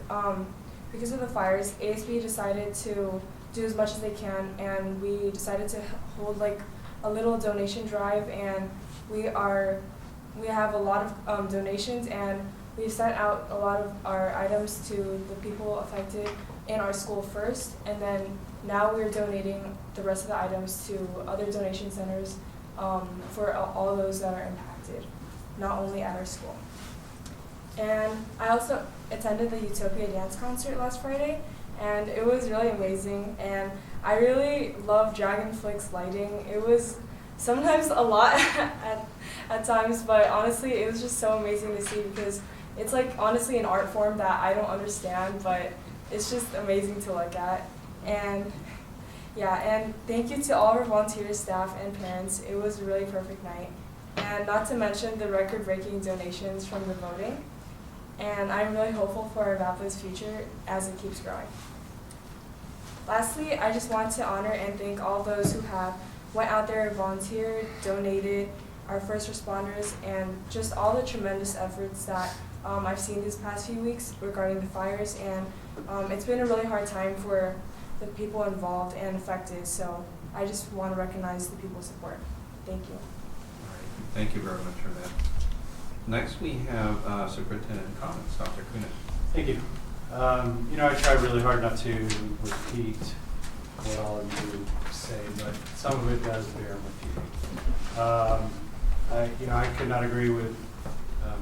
Speaker 16: because of the fires, ASB decided to do as much as they can, and we decided to hold like a little donation drive, and we have a lot of donations, and we've sent out a lot of our items to the people affected in our school first, and then now we're donating the rest of the items to other donation centers for all those that are impacted, not only at our school. And I also attended the Utopia dance concert last Friday, and it was really amazing, and I really love Dragonflick's lighting. It was sometimes a lot at times, but honestly it was just so amazing to see, because it's like honestly an art form that I don't understand, but it's just amazing to look at. And yeah, and thank you to all of our volunteers, staff, and parents. It was a really perfect night. And not to mention the record-breaking donations from the voting. And I'm really hopeful for Avapa's future as it keeps growing. Lastly, I just want to honor and thank all those who have went out there, volunteered, donated, our first responders, and just all the tremendous efforts that I've seen these past few weeks regarding the fires. And it's been a really hard time for the people involved and affected, so I just want to recognize the people's support. Thank you.
Speaker 3: Thank you very much for that. Next, we have superintendent comments. Dr. Kunin.
Speaker 17: Thank you. I try really hard not to repeat what all of you say, but some of it does bear repeating. I could not agree with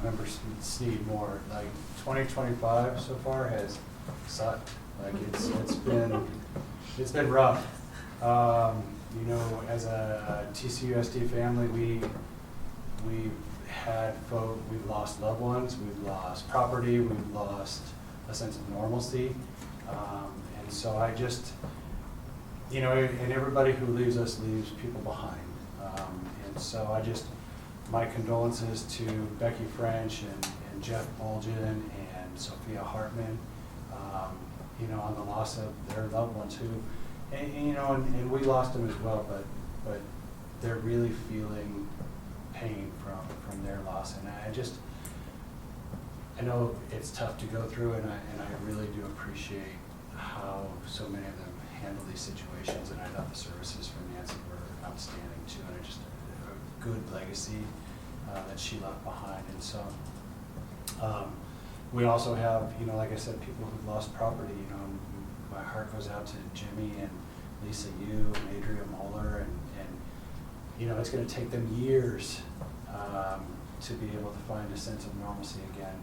Speaker 17: Member Sneed more. Like 2025 so far has sucked. Like it's been rough. As a TCUSD family, we've lost loved ones, we've lost property, we've lost a sense of normalcy, and so I just, and everybody who leaves us leaves people behind, and so my condolences to Becky French and Jeff Bolgen and Sophia Hartman, on the loss of their loved ones who, and we lost them as well, but they're really feeling pain from their loss, and I know it's tough to go through, and I really do appreciate how so many of them handle these situations, and I thought the services from Nancy were outstanding too, and just a good legacy that she left behind. And so we also have, like I said, people who've lost property. My heart goes out to Jimmy and Lisa Yu and Adria Moeller, and it's going to take them years to be able to find a sense of normalcy again.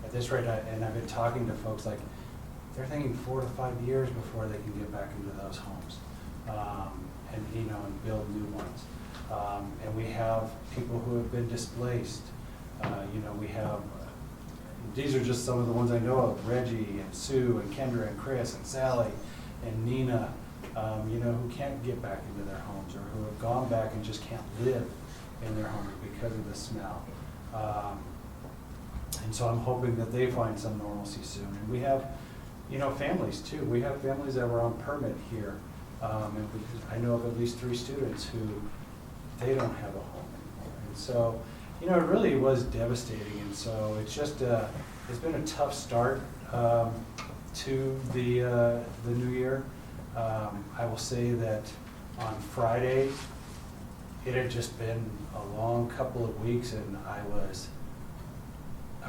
Speaker 17: At this rate, and I've been talking to folks, like they're thinking 4 to 5 years before they can get back into those homes, and build new ones. And we have people who have been displaced. We have. These are just some of the ones I know of: Reggie and Sue and Kendra and Chris and Sally and Nina. Who can't get back into their homes, or who have gone back and just can't live in their homes because of the smell. And so I'm hoping that they find some normalcy soon. And we have, families too. We have families that were on permit here. And I know of at least 3 students who they don't have a home anymore. And so, it really was devastating. And so it's just, it's been a tough start to the new year. I will say that on Friday, it had just been a long couple of weeks, and I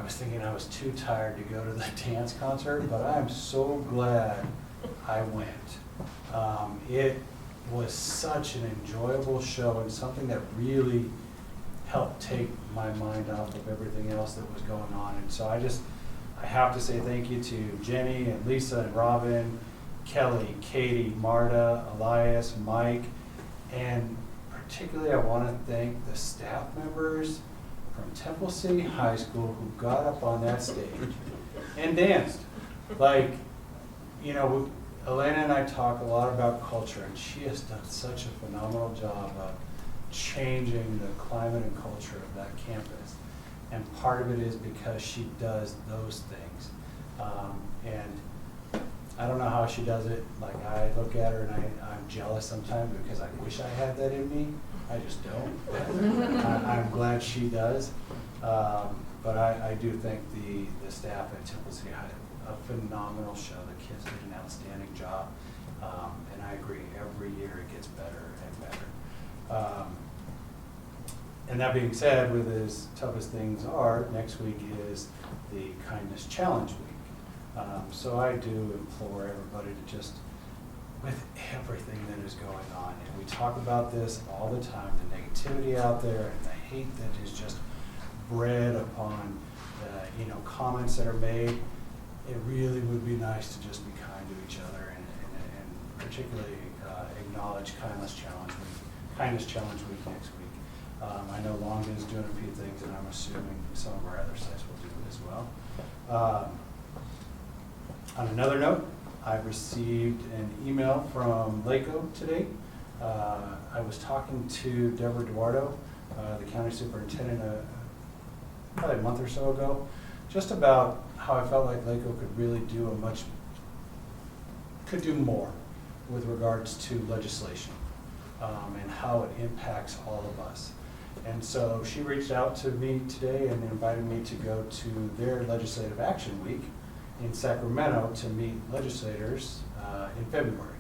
Speaker 17: was thinking I was too tired to go to the dance concert, but I'm so glad I went. It was such an enjoyable show, and something that really helped take my mind off of everything else that was going on. And so I have to say thank you to Jenny and Lisa and Robin, Kelly, Katie, Marta, Elias, Mike, and particularly I want to thank the staff members from Temple City High School who got up on that stage and danced. Elena and I talk a lot about culture, and she has done such a phenomenal job of changing the climate and culture of that campus. And part of it is because she does those things. And I don't know how she does it. Like, I look at her and I'm jealous sometimes because I wish I had that in me. I just don't. I'm glad she does. But I do think the staff at Temple City had a phenomenal show. The kids did an outstanding job. And I agree, every year it gets better and better. And that being said, with as tough as things are, next week is the Kindness Challenge Week. So I do implore everybody to just, with everything that is going on, and we talk about this all the time, the negativity out there and the hate that is just bred upon comments that are made, it really would be nice to just be kind to each other and particularly acknowledge Kindness Challenge Week next week. I know Longden is doing a few things, and I'm assuming some of our other sites will do it as well. On another note, I received an email from LACO today. I was talking to Deborah Eduardo, the county superintendent, probably a month or so ago, just about how I felt like LACO could really could do more with regards to legislation. and how it impacts all of us. And so she reached out to me today and invited me to go to their Legislative Action Week in Sacramento to meet legislators in February.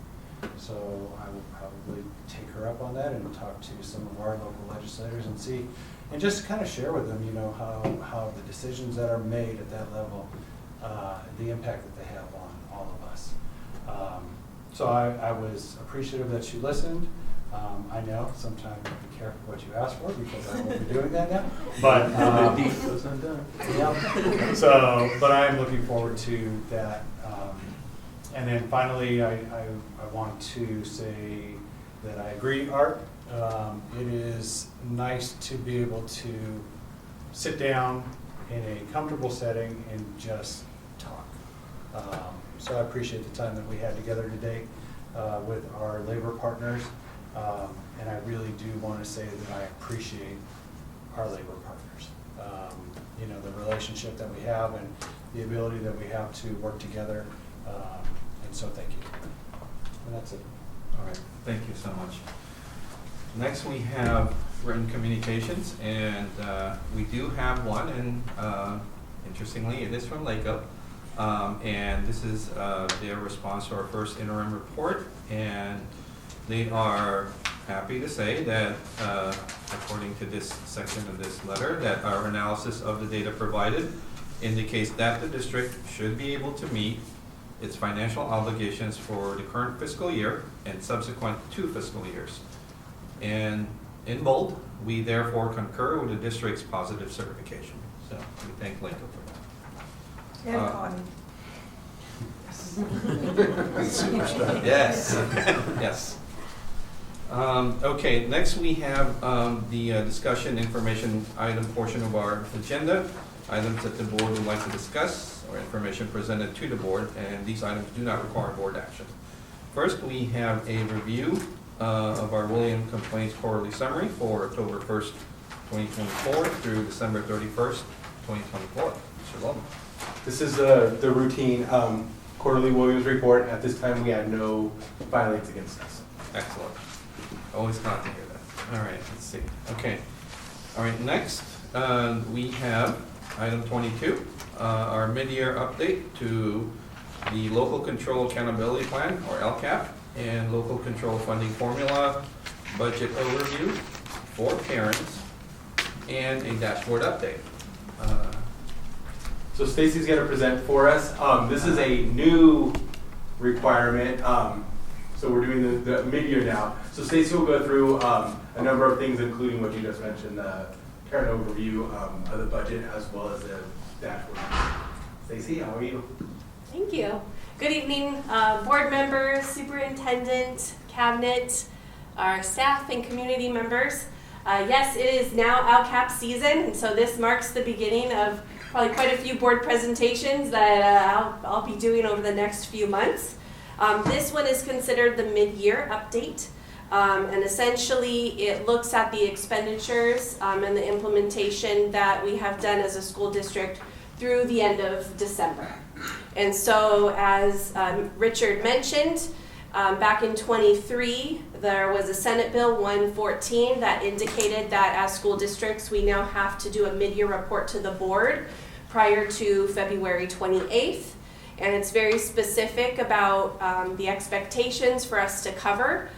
Speaker 17: So I will probably take her up on that and talk to some of our local legislators and see, and just kind of share with them, you know, how the decisions that are made at that level, the impact that they have on all of us. So I was appreciative that she listened. I know sometimes you have to be careful what you ask for because I won't be doing that now. But yeah. So, but I am looking forward to that. And then finally, I want to say that I agree, Art. It is nice to be able to sit down in a comfortable setting and just talk. So I appreciate the time that we had together today with our labor partners. And I really do want to say that I appreciate our labor partners. You know, the relationship that we have and the ability that we have to work together. And so thank you. And that's it.
Speaker 3: All right, thank you so much. Next we have written communications, and we do have one, and interestingly it is from Lakewood. And this is their response to our first interim report, and they are happy to say that, according to this section of this letter, that our analysis of the data provided indicates that the district should be able to meet its financial obligations for the current fiscal year and subsequent 2 fiscal years. And in bold, we therefore concur with the district's positive certification. So we thank Lakewood for that.
Speaker 14: And Connie.
Speaker 3: Yes. Yes. Okay, next we have the discussion information item portion of our agenda. Items that the board would like to discuss or information presented to the board, and these items do not require board action. First, we have a review of our William Complaints Quarterly Summary for October 1st, 2024 through December 31st, 2024. Mr. Loman.
Speaker 2: This is the routine quarterly Williams report. At this time, we had no filings against us.
Speaker 3: Excellent. Always glad to hear that. All right, let's see. Okay. All right, next we have item 22, our mid-year update to the Local Control Accountability Plan, or LCAP, and Local Control Funding Formula, budget overview for parents, and a dashboard update.
Speaker 2: So Stacy's going to present for us. This is a new requirement. So we're doing the mid-year now. So Stacy will go through a number of things, including what you just mentioned, the parent overview of the budget, as well as the dashboard. Stacy, how are you?
Speaker 18: Thank you. Good evening, board members, superintendent, cabinet, our staff and community members. Yes, it is now LCAP season, and so this marks the beginning of probably quite a few board presentations that I'll be doing over the next few months. This one is considered the mid-year update, and essentially it looks at the expenditures and the implementation that we have done as a school district through the end of December. And so as Richard mentioned, back in 23, there was a Senate Bill 114 that indicated that as school districts, we now have to do a mid-year report to the board prior to February 28th. And it's very specific about the expectations for us to cover.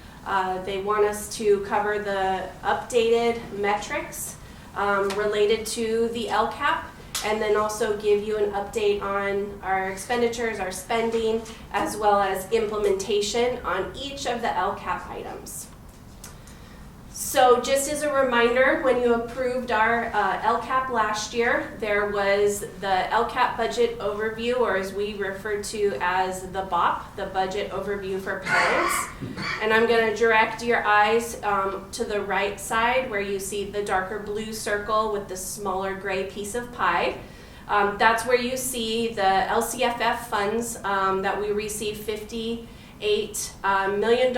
Speaker 18: They want us to cover the updated metrics related to the LCAP, and then also give you an update on our expenditures, our spending, as well as implementation on each of the LCAP items. So just as a reminder, when you approved our LCAP last year, there was the LCAP budget overview, or as we refer to as the BOP, the budget overview for parents. And I'm going to direct your eyes to the right side where you see the darker blue circle with the smaller gray piece of pie. That's where you see the LCFF funds that we received $58 million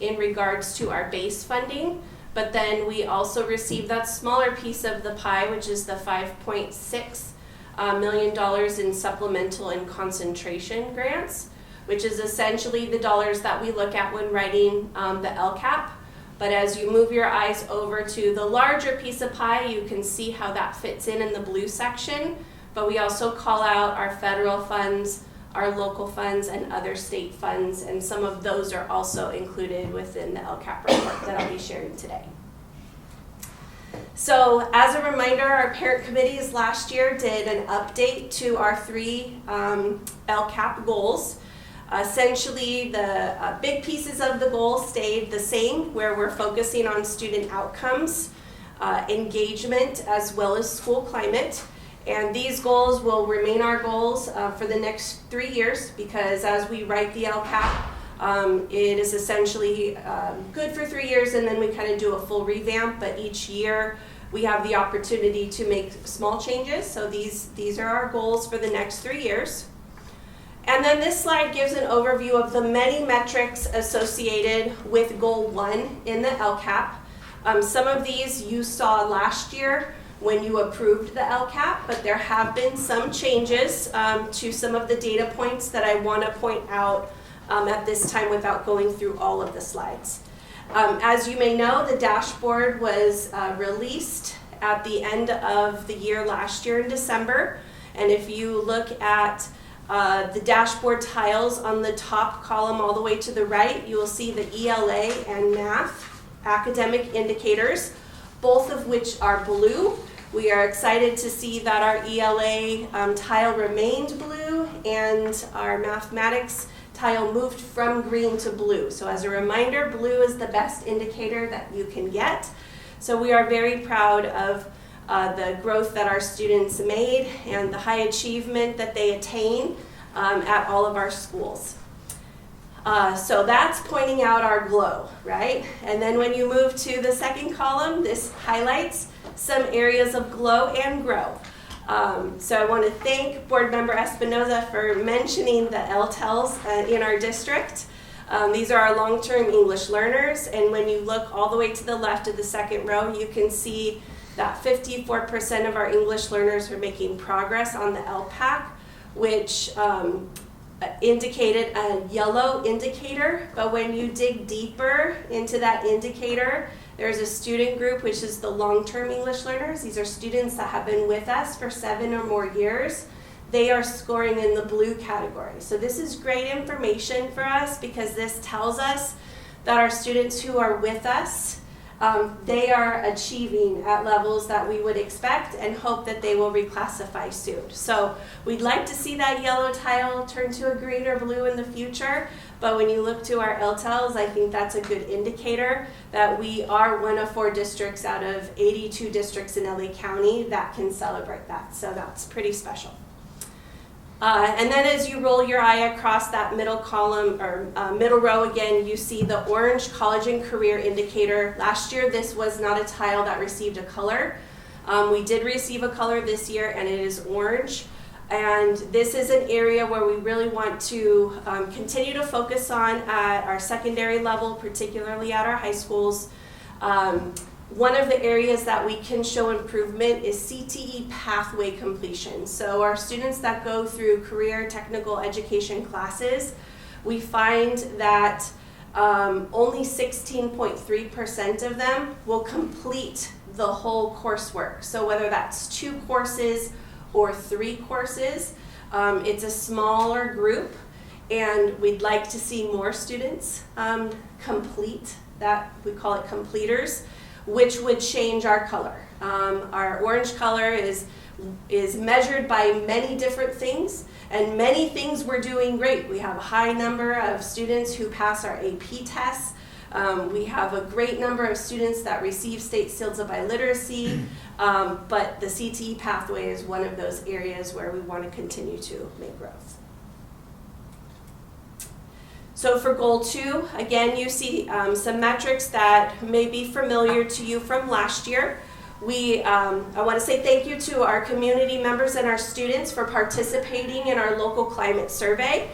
Speaker 18: in regards to our base funding. But then we also received that smaller piece of the pie, which is the $5.6 million in supplemental and concentration grants, which is essentially the dollars that we look at when writing the LCAP. But as you move your eyes over to the larger piece of pie, you can see how that fits in the blue section. But we also call out our federal funds, our local funds, and other state funds, and some of those are also included within the LCAP report that I'll be sharing today. So as a reminder, our parent committees last year did an update to our 3 LCAP goals. Essentially, the big pieces of the goal stayed the same, where we're focusing on student outcomes, engagement, as well as school climate. And these goals will remain our goals for the next 3 years, because as we write the LCAP, it is essentially good for 3 years, and then we kind of do a full revamp. But each year we have the opportunity to make small changes. So these are our goals for the next 3 years. And then this slide gives an overview of the many metrics associated with Goal 1 in the LCAP. Some of these you saw last year when you approved the LCAP, but there have been some changes to some of the data points that I want to point out at this time without going through all of the slides. As you may know, the dashboard was released at the end of the year last year in December. And if you look at the dashboard tiles on the top column all the way to the right, you will see the ELA and math academic indicators, both of which are blue. We are excited to see that our ELA tile remained blue and our mathematics tile moved from green to blue. So as a reminder, blue is the best indicator that you can get. So we are very proud of the growth that our students made and the high achievement that they attain at all of our schools. So that's pointing out our glow, right? And then when you move to the second column, this highlights some areas of glow and grow. So I want to thank Board Member Espinoza for mentioning the LTELs in our district. These are our long-term English learners, and when you look all the way to the left of the second row, you can see that 54% of our English learners are making progress on the LPAC, which indicated a yellow indicator, but when you dig deeper into that indicator, there's a student group, which is the long-term English learners. These are students that have been with us for 7 or more years. They are scoring in the blue category. So this is great information for us, because this tells us that our students who are with us, they are achieving at levels that we would expect and hope that they will reclassify soon. So we'd like to see that yellow tile turn to a green or blue in the future, but when you look to our LTELs, I think that's a good indicator that we are one of 4 districts out of 82 districts in LA County that can celebrate that. So that's pretty special. And then as you roll your eye across that middle column, or middle row again, you see the orange college and career indicator. Last year, this was not a tile that received a color. We did receive a color this year, and it is orange. And this is an area where we really want to continue to focus on at our secondary level, particularly at our high schools. One of the areas that we can show improvement is CTE pathway completion. So our students that go through career technical education classes, we find that only 16.3% of them will complete the whole coursework. So whether that's 2 courses or 3 courses, it's a smaller group, and we'd like to see more students complete that. We call it completers, which would change our color. Our orange color is measured by many different things, and many things we're doing great. We have a high number of students who pass our AP tests. We have a great number of students that receive state seals of biliteracy, but the CTE pathway is one of those areas where we want to continue to make growth. So for Goal 2, again, you see some metrics that may be familiar to you from last year. I want to say thank you to our community members and our students for participating in our local climate survey.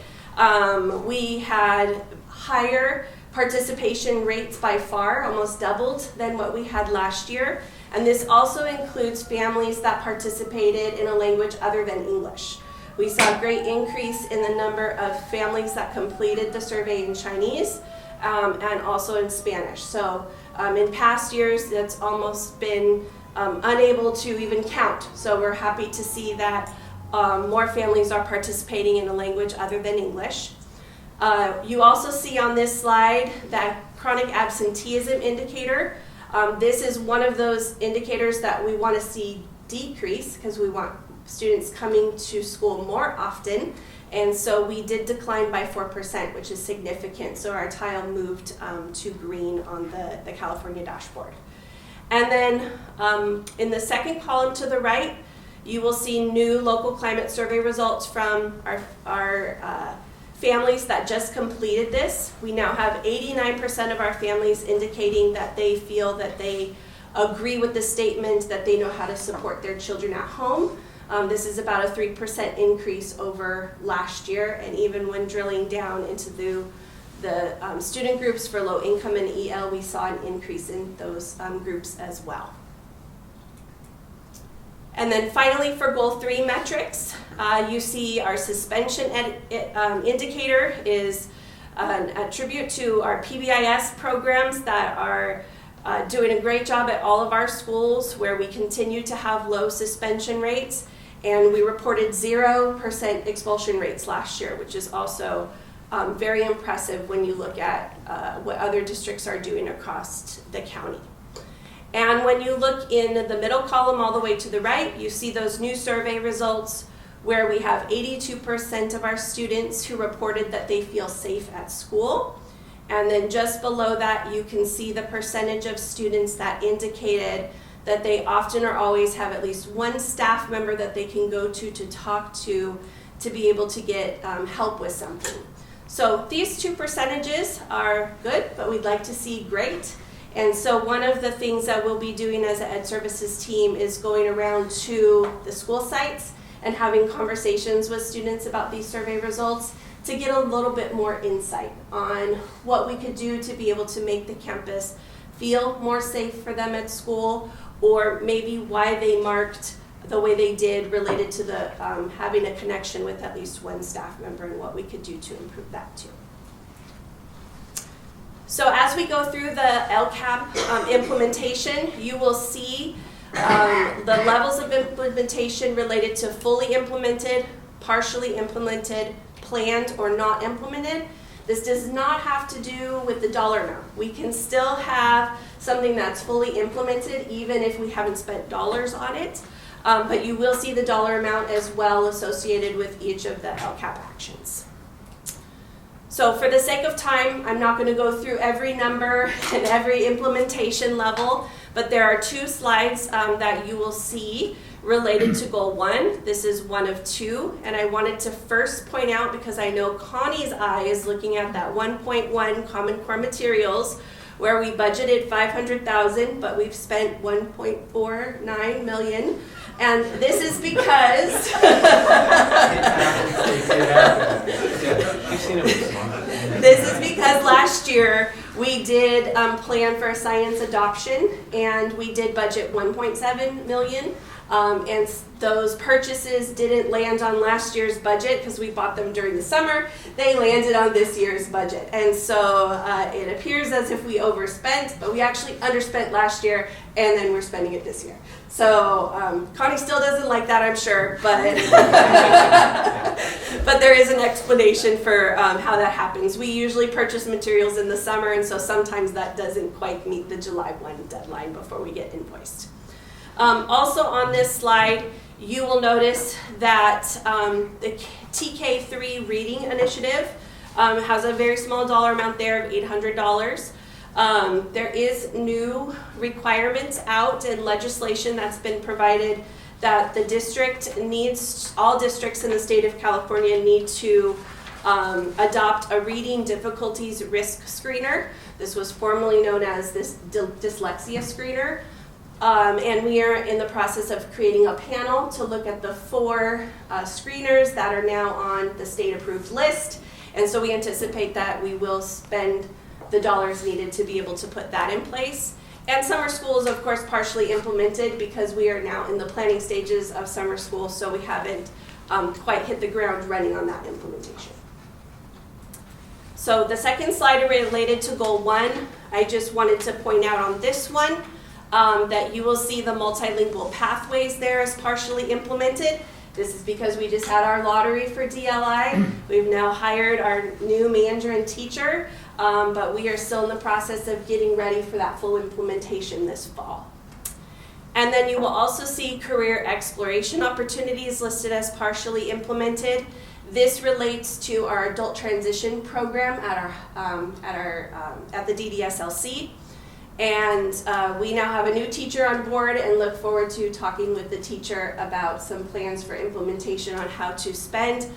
Speaker 18: We had higher participation rates by far, almost doubled than what we had last year. And this also includes families that participated in a language other than English. We saw a great increase in the number of families that completed the survey in Chinese, and also in Spanish. So in past years, that's almost been unable to even count. So we're happy to see that more families are participating in a language other than English. You also see on this slide that chronic absenteeism indicator. This is one of those indicators that we want to see decrease because we want students coming to school more often. And so we did decline by 4%, which is significant. So our tile moved to green on the California dashboard. And then in the second column to the right, you will see new local climate survey results from our families that just completed this. We now have 89% of our families indicating that they feel that they agree with the statement that they know how to support their children at home. This is about a 3% increase over last year, and even when drilling down into the student groups for low income and EL, we saw an increase in those groups as well. And then finally, for goal 3 metrics, you see our suspension indicator is an attribute to our PBIS programs that are doing a great job at all of our schools where we continue to have low suspension rates. And we reported 0% expulsion rates last year, which is also very impressive when you look at what other districts are doing across the county. And when you look in the middle column all the way to the right, you see those new survey results where we have 82% of our students who reported that they feel safe at school. And then just below that, you can see the percentage of students that indicated that they often or always have at least one staff member that they can go to talk to be able to get help with something. So these two percentages are good, but we'd like to see great. And so one of the things that we'll be doing as an Ed Services team is going around to the school sites and having conversations with students about these survey results to get a little bit more insight on what we could do to be able to make the campus feel more safe for them at school, or maybe why they marked the way they did related to the having a connection with at least one staff member and what we could do to improve that too. So as we go through the LCAP implementation, you will see the levels of implementation related to fully implemented, partially implemented, planned, or not implemented. This does not have to do with the dollar amount. We can still have something that's fully implemented even if we haven't spent dollars on it. But you will see the dollar amount as well associated with each of the LCAP actions. So for the sake of time, I'm not going to go through every number and every implementation level, but there are 2 slides that you will see related to goal 1. This is one of 2, and I wanted to first point out, because I know Connie's eye is looking at that 1.1 Common Core materials, where we budgeted $500,000, but we've spent $1.49 million. And this is because this is because last year we did plan for a science adoption, and we did budget $1.7 million. And those purchases didn't land on last year's budget because we bought them during the summer. They landed on this year's budget. And so it appears as if we overspent, but we actually underspent last year, and then we're spending it this year. So Connie still doesn't like that, I'm sure, but but there is an explanation for how that happens. We usually purchase materials in the summer, and so sometimes that doesn't quite meet the July 1 deadline before we get invoiced. Also on this slide, you will notice that the TK3 reading initiative has a very small dollar amount there of $800. There is new requirements out and legislation that's been provided that the district needs, all districts in the state of California need to adopt a reading difficulties risk screener. This was formerly known as this dyslexia screener. And we are in the process of creating a panel to look at the 4 screeners that are now on the state-approved list. And so we anticipate that we will spend the dollars needed to be able to put that in place. And summer school is, of course, partially implemented because we are now in the planning stages of summer school, so we haven't quite hit the ground running on that implementation. So the second slide related to goal 1, I just wanted to point out on this one that you will see the multilingual pathways there is partially implemented. This is because we just had our lottery for DLI. We've now hired our new Mandarin teacher, but we are still in the process of getting ready for that full implementation this fall. And then you will also see career exploration opportunities listed as partially implemented. This relates to our adult transition program at the DDSLC. And we now have a new teacher on board and look forward to talking with the teacher about some plans for implementation on how to spend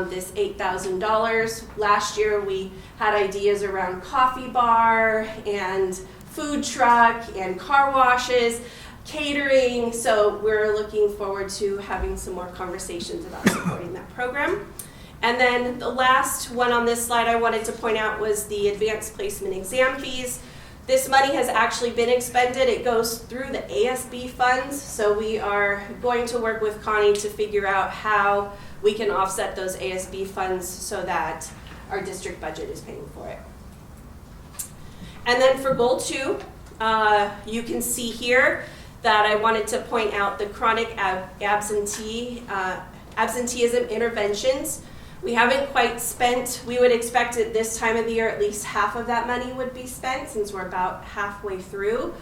Speaker 18: this $8,000. Last year we had ideas around coffee bar and food truck and car washes, catering, so we're looking forward to having some more conversations about supporting that program. And then the last one on this slide I wanted to point out was the advanced placement exam fees. This money has actually been expended. It goes through the ASB funds, so we are going to work with Connie to figure out how we can offset those ASB funds so that our district budget is paying for it. And then for goal 2, you can see here that I wanted to point out the chronic absenteeism interventions. We haven't quite spent, we would expect at this time of the year at least half of that money would be spent since we're about halfway through.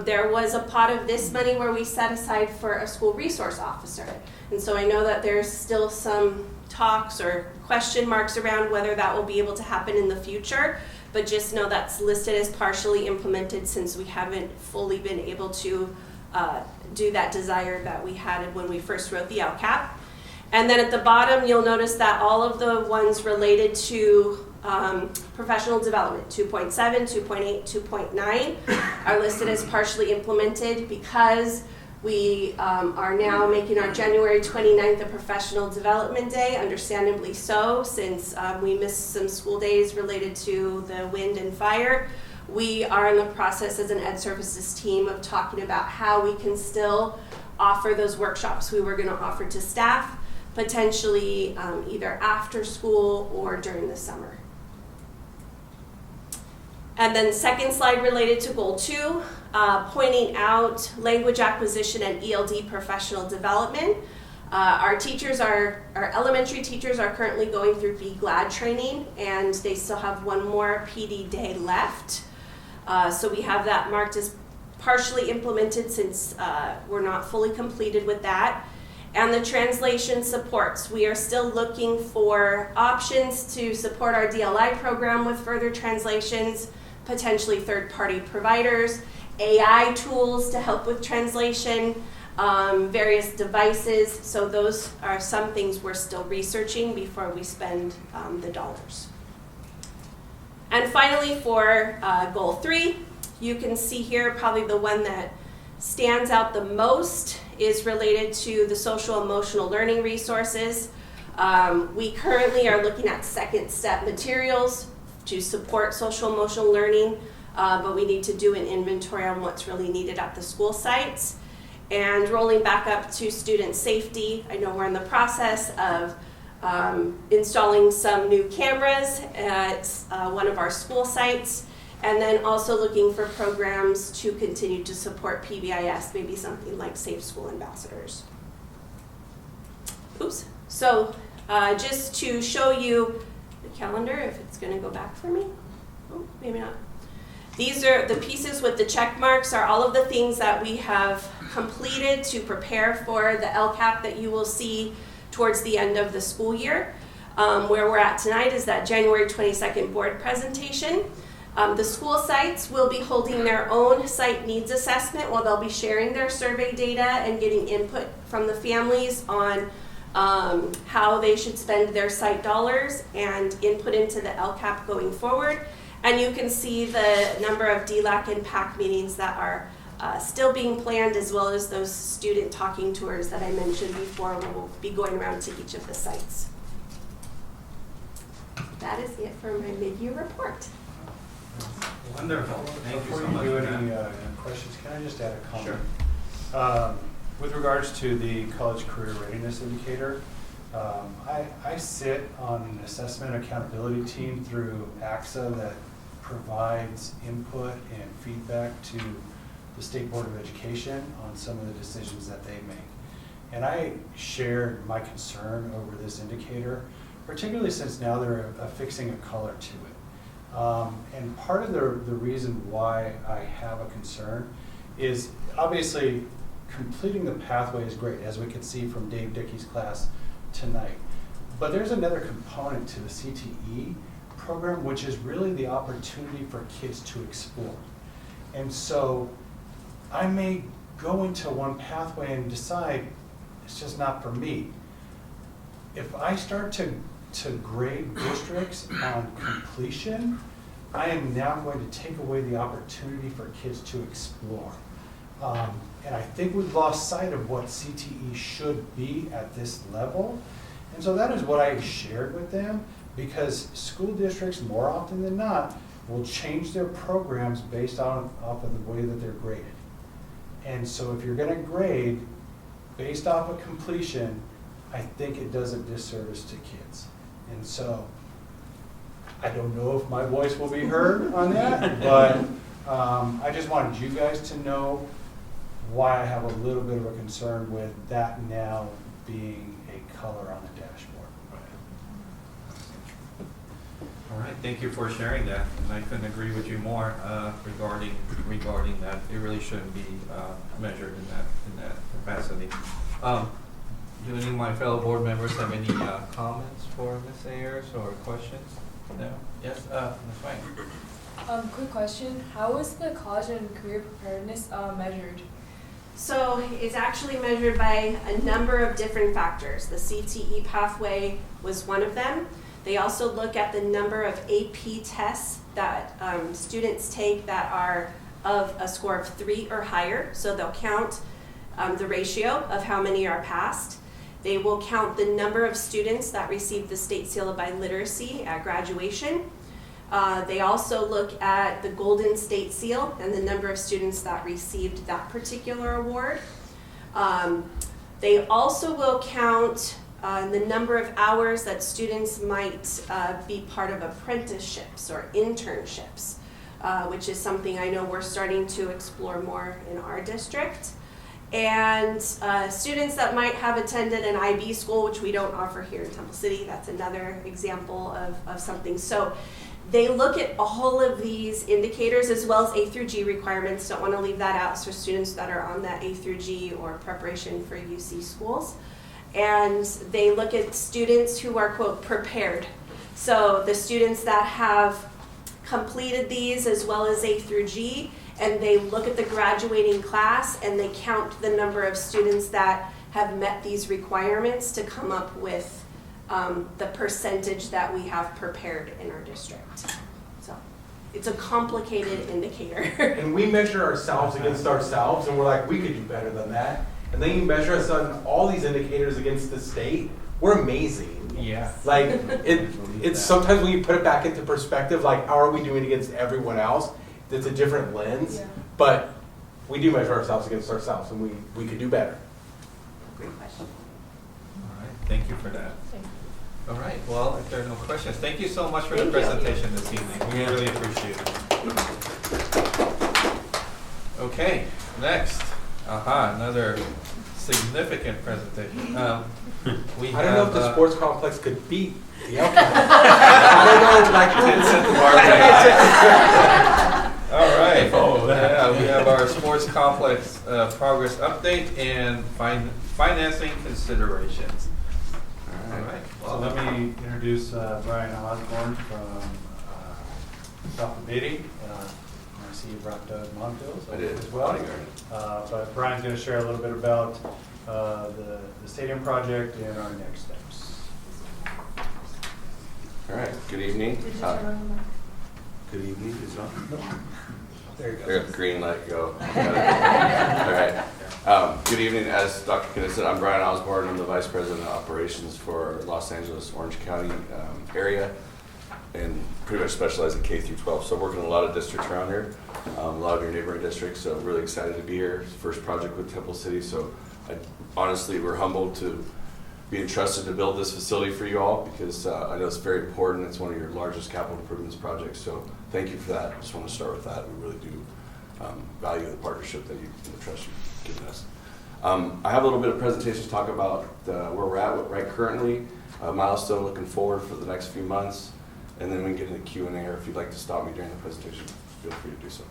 Speaker 18: There was a pot of this money where we set aside for a school resource officer. And so I know that there's still some talks or question marks around whether that will be able to happen in the future, but just know that's listed as partially implemented since we haven't fully been able to do that desire that we had when we first wrote the LCAP. And then at the bottom, you'll notice that all of the ones related to professional development, 2.7, 2.8, 2.9, are listed as partially implemented because we are now making our January 29th a professional development day, understandably so, since we missed some school days related to the wind and fire. We are in the process as an Ed Services team of talking about how we can still offer those workshops we were going to offer to staff, potentially either after school or during the summer. And then second slide related to goal 2, pointing out language acquisition and ELD professional development. Our teachers, our elementary teachers are currently going through Be Glad training, and they still have one more PD day left. So we have that marked as partially implemented since we're not fully completed with that. And the translation supports. We are still looking for options to support our DLI program with further translations, potentially third-party providers, AI tools to help with translation, various devices. So those are some things we're still researching before we spend the dollars. And finally, for goal 3, you can see here probably the one that stands out the most is related to the social emotional learning resources. We currently are looking at second step materials to support social emotional learning, but we need to do an inventory on what's really needed at the school sites. And rolling back up to student safety, I know we're in the process of installing some new cameras at one of our school sites, and then also looking for programs to continue to support PBIS, maybe something like Safe School Ambassadors. Oops. So just to show you the calendar, if it's going to go back for me. Oh, maybe not. These are the pieces with the check marks are all of the things that we have completed to prepare for the LCAP that you will see towards the end of the school year. Where we're at tonight is that January 22nd board presentation. The school sites will be holding their own site needs assessment while they'll be sharing their survey data and getting input from the families on how they should spend their site dollars and input into the LCAP going forward. And you can see the number of DLAC and PAC meetings that are still being planned, as well as those student talking tours that I mentioned before, where we'll be going around to each of the sites. That is it for my mid-year report.
Speaker 17: Wonderful. Thank you so much. Before you do any questions, can I just add a comment?
Speaker 3: Sure.
Speaker 17: With regards to the college career readiness indicator, I sit on an assessment accountability team through AXA that provides input and feedback to the State Board of Education on some of the decisions that they make. And I shared my concern over this indicator, particularly since now they're affixing a color to it. And part of the reason why I have a concern is obviously completing the pathway is great, as we could see from Dave Dickey's class tonight. But there's another component to the CTE program, which is really the opportunity for kids to explore. And so I may go into one pathway and decide it's just not for me. If I start to grade districts on completion, I am now going to take away the opportunity for kids to explore. And I think we've lost sight of what CTE should be at this level. And so that is what I shared with them, because school districts, more often than not, will change their programs based off of the way that they're graded. And so if you're going to grade based off of completion, I think it does a disservice to kids. And so I don't know if my voice will be heard on that, but I just wanted you guys to know why I have a little bit of a concern with that now being a color on the dashboard.
Speaker 3: All right, thank you for sharing that, and I couldn't agree with you more regarding that. It really shouldn't be measured in that capacity. Do any of my fellow board members have any comments for Ms. Ayers or questions? No? Yes, Ms. Wang.
Speaker 16: Quick question. How is the college and career preparedness measured?
Speaker 18: So it's actually measured by a number of different factors. The CTE pathway was one of them. They also look at the number of AP tests that students take that are of a score of 3 or higher. So they'll count the ratio of how many are passed. They will count the number of students that receive the State Seal of Biliteracy at graduation. They also look at the Golden State Seal and the number of students that received that particular award. They also will count the number of hours that students might be part of apprenticeships or internships, which is something I know we're starting to explore more in our district. And students that might have attended an IB school, which we don't offer here in Temple City, that's another example of something. So they look at all of these indicators as well as A through G requirements. Don't want to leave that out for students that are on that A through G or preparation for UC schools. And they look at students who are, quote, prepared. So the students that have completed these as well as A through G, and they look at the graduating class and they count the number of students that have met these requirements to come up with the percentage that we have prepared in our district. So it's a complicated indicator.
Speaker 2: And we measure ourselves against ourselves, and we're like, we could do better than that. And then you measure us on all these indicators against the state. We're amazing.
Speaker 3: Yeah.
Speaker 2: Like it's sometimes when you put it back into perspective, like how are we doing against everyone else? It's a different lens,
Speaker 18: Yeah.
Speaker 2: but we do measure ourselves against ourselves, and we could do better.
Speaker 18: Great question.
Speaker 3: All right, thank you for that. All right, well, if there are no questions, thank you so much for the
Speaker 18: Thank you.
Speaker 3: presentation this evening. We really appreciate it. Okay, next. Another significant presentation. We
Speaker 2: I don't know if the
Speaker 3: have,
Speaker 2: sports complex could beat the outcome. I don't know, like
Speaker 3: Didn't set the bar right. All right.
Speaker 12: Oh, that.
Speaker 3: Yeah, we have our sports complex progress update and financing considerations. All right.
Speaker 17: So let me introduce Brian Osborne from South of Beatty. I see you brought Doug Montiel
Speaker 5: I did.
Speaker 17: as well.
Speaker 5: Bodyguard.
Speaker 17: But Brian's going to share a little bit about the stadium project and our next steps.
Speaker 5: All right, good evening.
Speaker 16: Did you turn on the mic?
Speaker 5: Good evening, is it on?
Speaker 17: There you go.
Speaker 5: There's the green light, go. All right. Good evening. As Dr. Kenneth said, I'm Brian Osborne. I'm the Vice President of Operations for Los Angeles, Orange County area, and pretty much specialize in K through 12. So working in a lot of districts around here, a lot of your neighboring districts. So really excited to be here. First project with Temple City. So honestly, we're humbled to
Speaker 19: being trusted to build this facility for you all, because I know it's very important. It's one of your largest capital improvements projects, so thank you for that. I just want to start with that. We really do value the partnership that you and the trust you've given us. I have a little bit of presentation to talk about where we're at right currently, milestone looking forward for the next few months, and then we can get into Q&A, or if you'd like to stop me during the presentation, feel free to do so.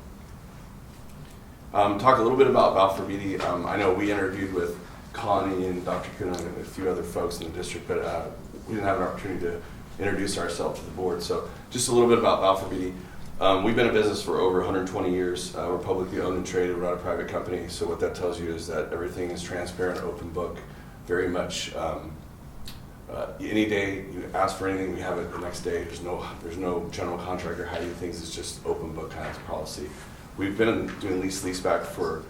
Speaker 19: Talk a little bit about Balfour Beatty. I know we interviewed with Connie and Dr. Kuna and a few other folks in the district, but we didn't have an opportunity to introduce ourselves to the board. So just a little bit about Balfour Beatty. We've been in business for over 120 years. We're publicly owned and traded. We're not a private company. So what that tells you is that everything is transparent, open book, very much. Any day you ask for anything, we have it the next day. There's no general contractor hiding things. It's just open book kind of policy. We've been doing leaseback for,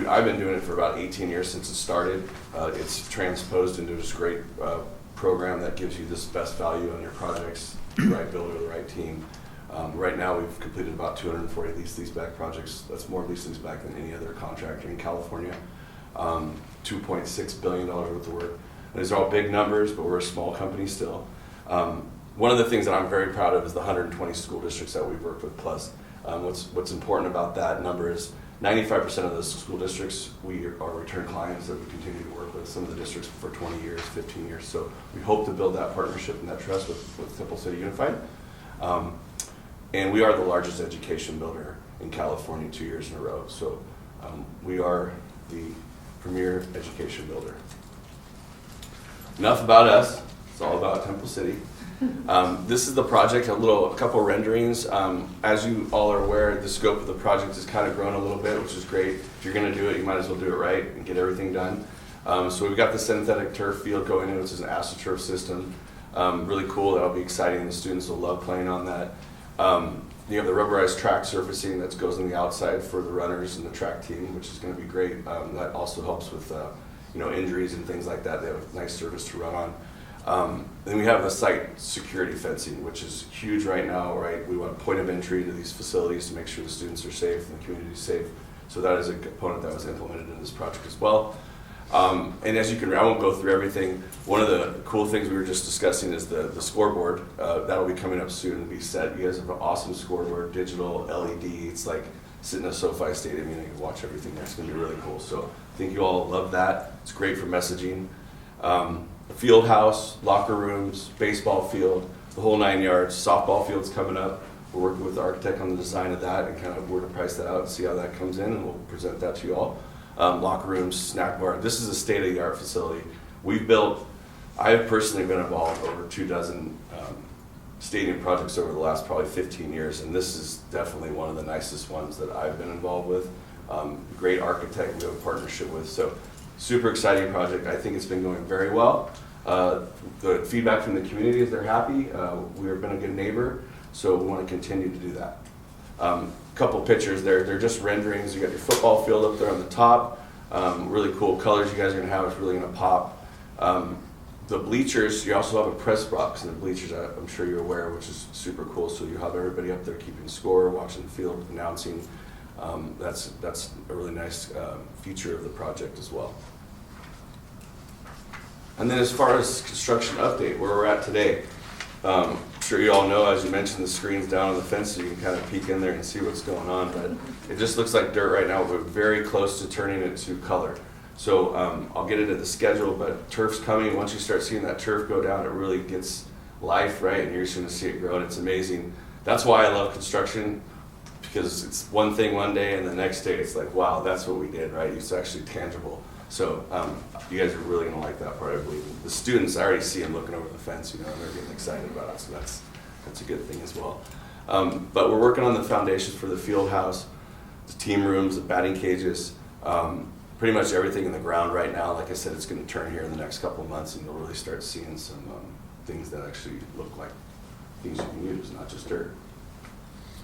Speaker 19: I've been doing it for about 18 years since it started. It's transposed into this great program that gives you this best value on your projects, the right builder, the right team. Right now we've completed about 240 leaseback projects. That's more leaseback than any other contractor in California. $2.6 billion worth of work. And these are all big numbers, but we're a small company still. One of the things that I'm very proud of is the 120 school districts that we've worked with plus. What's important about that number is 95% of those school districts we are return clients that we continue to work with. Some of the districts for 20 years, 15 years. So we hope to build that partnership and that trust with Temple City Unified. And we are the largest education builder in California 2 years in a row. So we are the premier education builder. Enough about us. It's all about Temple City. This is the project, a couple renderings. As you all are aware, the scope of the project has kind of grown a little bit, which is great. If you're going to do it, you might as well do it right and get everything done. So we've got the synthetic turf field going in, which is an AstroTurf system. Really cool. That'll be exciting. The students will love playing on that. You have the rubberized track surfacing that goes on the outside for the runners and the track team, which is going to be great. That also helps with injuries and things like that. They have a nice surface to run on. Then we have the site security fencing, which is huge right now, right? We want a point of entry to these facilities to make sure the students are safe and the community is safe. So that is a component that was implemented in this project as well. And as you can, I won't go through everything. One of the cool things we were just discussing is the scoreboard. That'll be coming up soon and be set. You guys have an awesome scoreboard, digital, LED. It's like sitting in a SoFi Stadium, you can watch everything there. It's going to be really cool. So I think you all love that. It's great for messaging. The field house, locker rooms, baseball field, the whole 9 yards. Softball field's coming up. We're working with the architect on the design of that and kind of where to price that out and see how that comes in, and we'll present that to you all. Locker rooms, snack bar. This is a state-of-the-art facility. I've personally been involved in over 24 stadium projects over the last probably 15 years, and this is definitely one of the nicest ones that I've been involved with. Great architect we have a partnership with, so super exciting project. I think it's been going very well. The feedback from the community is they're happy. We've been a good neighbor, so we want to continue to do that. Couple pictures there. They're just renderings. You got your football field up there on the top. Really cool colors you guys are going to have. It's really going to pop. The bleachers, you also have a press box in the bleachers, I'm sure you're aware, which is super cool. So you have everybody up there keeping score, watching the field, announcing. That's a really nice feature of the project as well. And then as far as construction update, where we're at today, I'm sure you all know, as you mentioned, the screen's down on the fence, so you can kind of peek in there and see what's going on. But it just looks like dirt right now. We're very close to turning it to color. So I'll get into the schedule, but turf's coming. Once you start seeing that turf go down, it really gets life, right? And you're just going to see it grow, and it's amazing. That's why I love construction, because it's one thing one day, and the next day it's like, wow, that's what we did, right? It's actually tangible. So you guys are really going to like that part, I believe. The students, I already see them looking over the fence, and they're getting excited about it, so that's a good thing as well. But we're working on the foundations for the field house, the team rooms, the batting cages, pretty much everything in the ground right now. Like I said, it's going to turn here in the next couple of months, and you'll really start seeing some things that actually look like things you can use, not just dirt.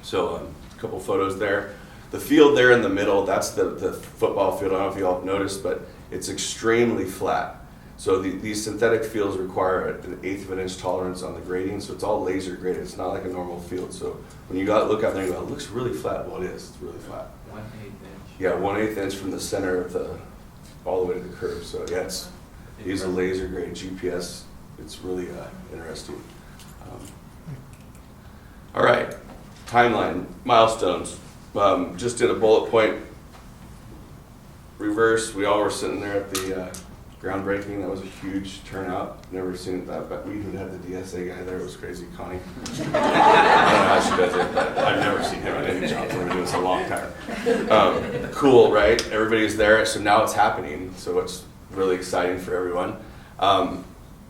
Speaker 19: So a couple photos there. The field there in the middle, that's the football field. I don't know if you all have noticed, but it's extremely flat. So these synthetic fields require an 1/8 of an inch tolerance on the grading, so it's all laser graded. It's not like a normal field. So when you look out there and you go, it looks really flat. Well, it is. It's really flat.
Speaker 5: 1/8 inch.
Speaker 19: Yeah, 1/8 inch from the center of all the way to the curb. So yeah, use a laser grade GPS. It's really interesting. All right, timeline, milestones. Just did a bullet point reverse. We all were sitting there at the groundbreaking. That was a huge turnout. Never seen that, but we even had the DSA guy there. It was crazy, Connie. I don't know how she does it, but I've never seen him at any job. We've been doing this a long time. Cool, right? Everybody's there, so now it's happening. So it's really exciting for everyone.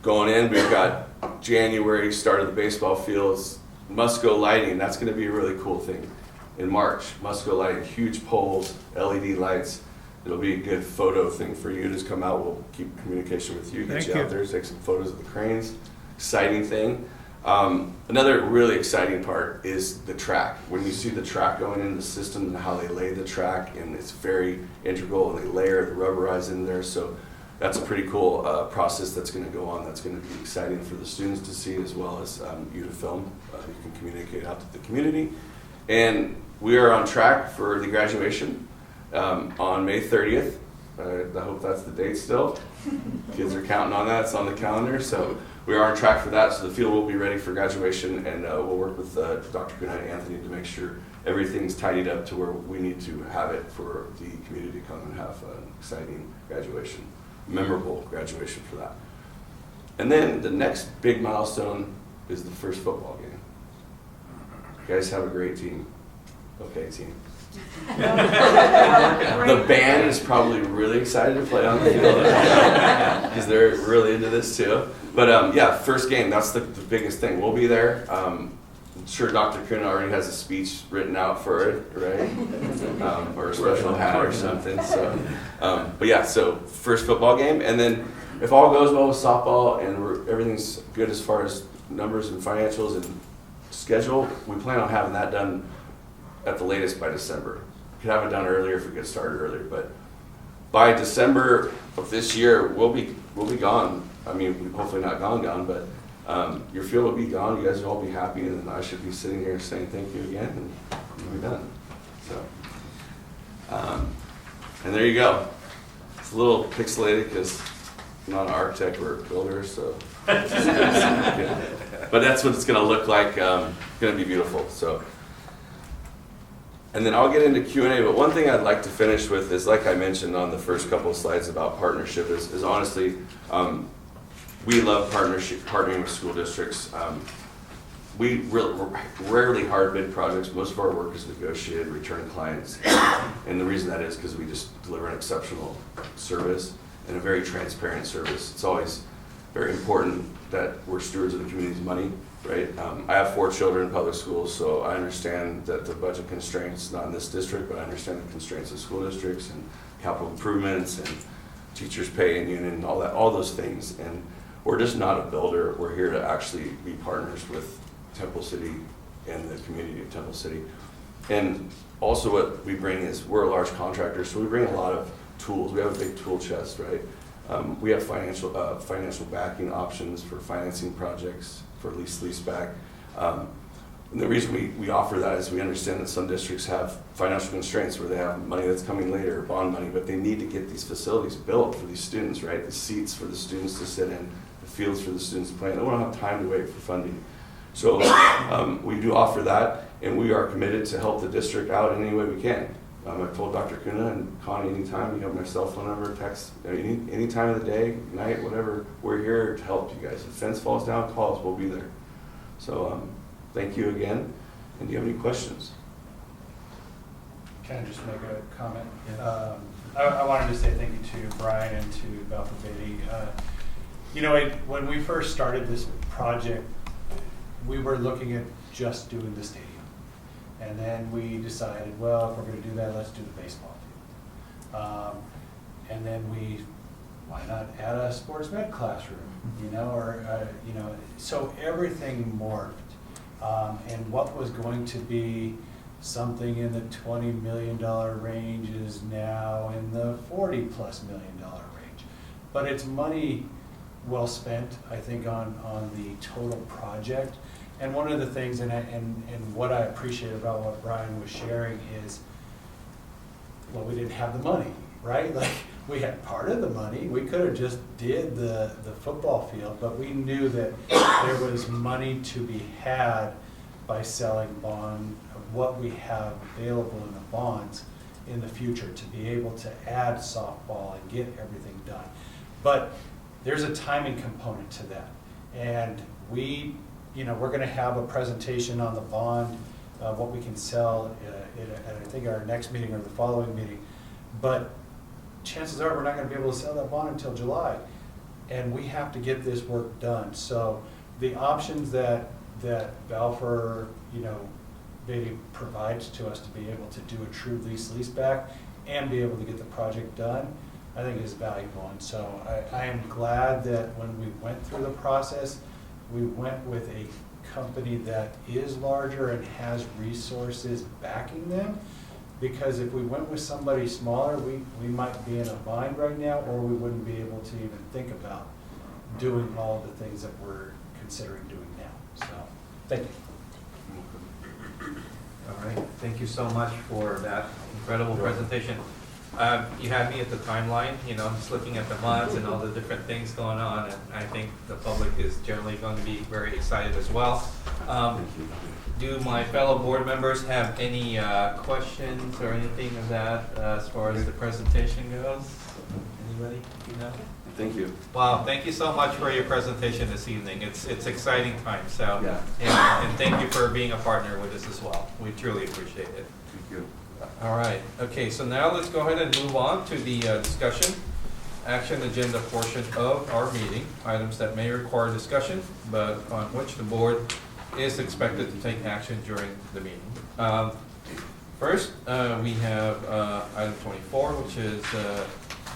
Speaker 19: Going in, we've got January, start of the baseball fields, Musco lighting. That's going to be a really cool thing. In March, Musco lighting, huge poles, LED lights. It'll be a good photo thing for you to come out. We'll keep communication with you, get you out there, take some photos of the cranes. Exciting thing. Another really exciting part is the track. When you see the track going into the system and how they lay the track, and it's very integral, and they layer the rubberized in there. So that's a pretty cool process that's going to go on. That's going to be exciting for the students to see, as well as you to film. You can communicate out to the community. And we are on track for the graduation on May 30th. I hope that's the date still. Kids are counting on that. It's on the calendar. So we are on track for that. So the field will be ready for graduation, and we'll work with Dr. Kuna and Anthony to make sure everything's tidied up to where we need to have it for the community to come and have an exciting graduation, memorable graduation for that. And then the next big milestone is the first football game. You guys have a great team. Okay, team. The band is probably really excited to play on the field because they're really into this too. But yeah, first game, that's the biggest thing. We'll be there. I'm sure Dr. Kuna already has a speech written out for it, right? Or a special hat or something. So, but yeah, so first football game. And then if all goes well with softball and everything's good as far as numbers and financials and schedule, we plan on having that done at the latest by December. We could have it done earlier if we get started earlier, but by December of this year, we'll be gone. I mean, hopefully not gone, but your field will be gone. You guys will all be happy, and then I should be sitting here saying thank you again, and we'll be done. So, and there you go. It's a little pixelated because I'm not an architect or a builder, so. But that's what it's going to look like. Going to be beautiful. So. And then I'll get into Q&A, but one thing I'd like to finish with is, like I mentioned on the first couple of slides about partnership, is honestly, we love partnering with school districts. We rarely hard bid projects. Most of our work is negotiated return clients. And the reason that is because we just deliver an exceptional service and a very transparent service. It's always very important that we're stewards of the community's money. Right. I have 4 children in public schools, so I understand that the budget constraints, not in this district, but I understand the constraints of school districts and capital improvements and teachers' pay and union and all those things. And we're just not a builder. We're here to actually be partners with Temple City and the community of Temple City. And also what we bring is we're a large contractor, so we bring a lot of tools. We have a big tool chest, right? We have financial backing options for financing projects, for lease back. And the reason we offer that is we understand that some districts have financial constraints where they have money that's coming later, bond money, but they need to get these facilities built for these students, right? The seats for the students to sit in, the fields for the students to play in. They don't have time to wait for funding. So we do offer that, and we are committed to help the district out in any way we can. I've told Dr. Kuna and Connie anytime, you have my cell phone number, text, any time of the day, night, whatever, we're here to help you guys. If the fence falls down, call us, we'll be there. So thank you again. And do you have any questions?
Speaker 17: Can I just make a comment? Yeah. I wanted to say thank you to Brian and to Balfour Beatty. When we first started this project, we were looking at just doing the stadium. And then we decided, well, if we're going to do that, let's do the baseball field. And then why not add a sports med classroom? So everything morphed. And what was going to be something in the $20 million range is now in the $40+ million range. But it's money well spent, I think, on the total project. And one of the things, and what I appreciate about what Brian was sharing is, well, we didn't have the money, right? Like, we had part of the money. We could have just did the football field, but we knew that there was money to be had by selling what we have available in the bonds in the future to be able to add softball and get everything done. But there's a timing component to that. And we're gonna have a presentation on the bond, what we can sell at I think our next meeting or the following meeting. But chances are we're not gonna be able to sell that bond until July. And we have to get this work done. So the options that Balfour, maybe provides to us to be able to do a true leaseback and be able to get the project done, I think is valuable. And so I am glad that when we went through the process, we went with a company that is larger and has resources backing them. Because if we went with somebody smaller, we might be in a bind right now, or we wouldn't be able to even think about doing all the things that we're considering doing now. So, thank you.
Speaker 3: All right, thank you so much for that incredible presentation. You had me at the timeline, just looking at the months and all the different things going on, and I think the public is generally going to be very excited as well. Do my fellow board members have any questions or anything of that as far as the presentation goes? Anybody?
Speaker 19: Thank you.
Speaker 3: Wow, thank you so much for your presentation this evening. It's exciting time, so,
Speaker 19: Yeah.
Speaker 3: and thank you for being a partner with us as well. We truly appreciate it.
Speaker 19: Thank you.
Speaker 3: All right, okay, so now let's go ahead and move on to the discussion action agenda portion of our meeting. Items that may require discussion, but on which the board is expected to take action during the meeting. First, we have item 24, which is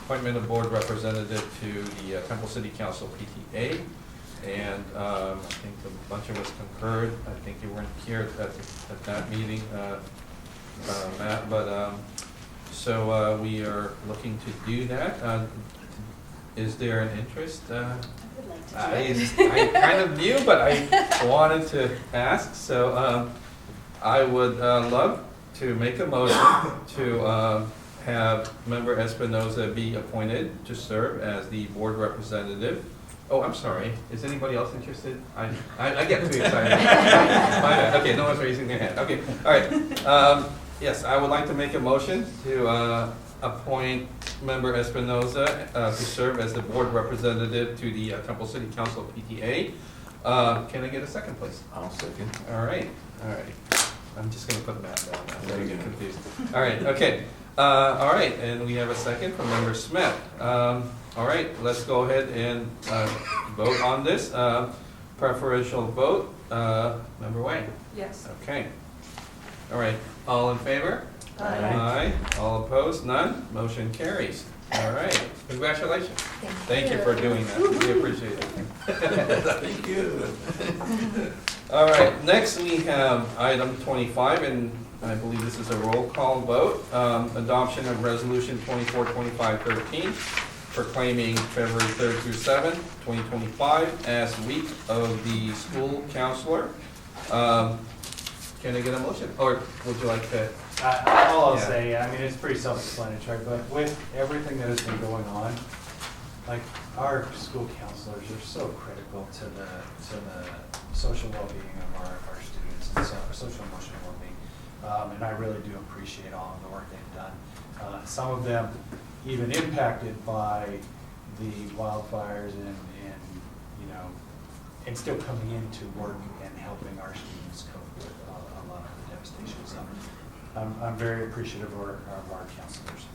Speaker 3: appointment of board representative to the Temple City Council PTA. And I think a bunch of us concurred. I think you weren't here at that meeting, Matt, but so we are looking to do that. Is there an interest? I kind of knew, but I wanted to ask. So I would love to make a motion to have Member Espinoza be appointed to serve as the board representative. Oh, I'm sorry. Is anybody else interested? I get too excited. Okay, no one's raising their hand. Okay, all right. Yes, I would like to make a motion to appoint Member Espinoza to serve as the board representative to the Temple City Council PTA. Can I get a second, please?
Speaker 12: I'll second.
Speaker 3: All right. I'm just going to put Matt down now. I'm getting confused. All right, okay. All right, and we have a second from Member Smith. All right, let's go ahead and vote on this. Preferential vote. Member Wang?
Speaker 14: Yes.
Speaker 3: Okay. All right, all in favor?
Speaker 14: Aye.
Speaker 3: All opposed? None? Motion carries. All right, congratulations. Thank you for doing that. We appreciate it.
Speaker 12: Thank you.
Speaker 3: All right, next we have item 25, and I believe this is a roll call vote. Adoption of resolution 242513, proclaiming February 3rd through 7th, 2025 as week of the school counselor. Can I get a motion? Or would you like to?
Speaker 17: All I'll
Speaker 3: Yeah.
Speaker 17: say, I mean, it's pretty self-explanatory, but with everything that has been going on, like, our school counselors are so critical to the social well-being of our students and so our social emotional well-being. And I really do appreciate all of the work they've done. Some of them even impacted by the wildfires and still coming into work and helping our students cope with a lot of the devastation. So I'm very appreciative of our counselors.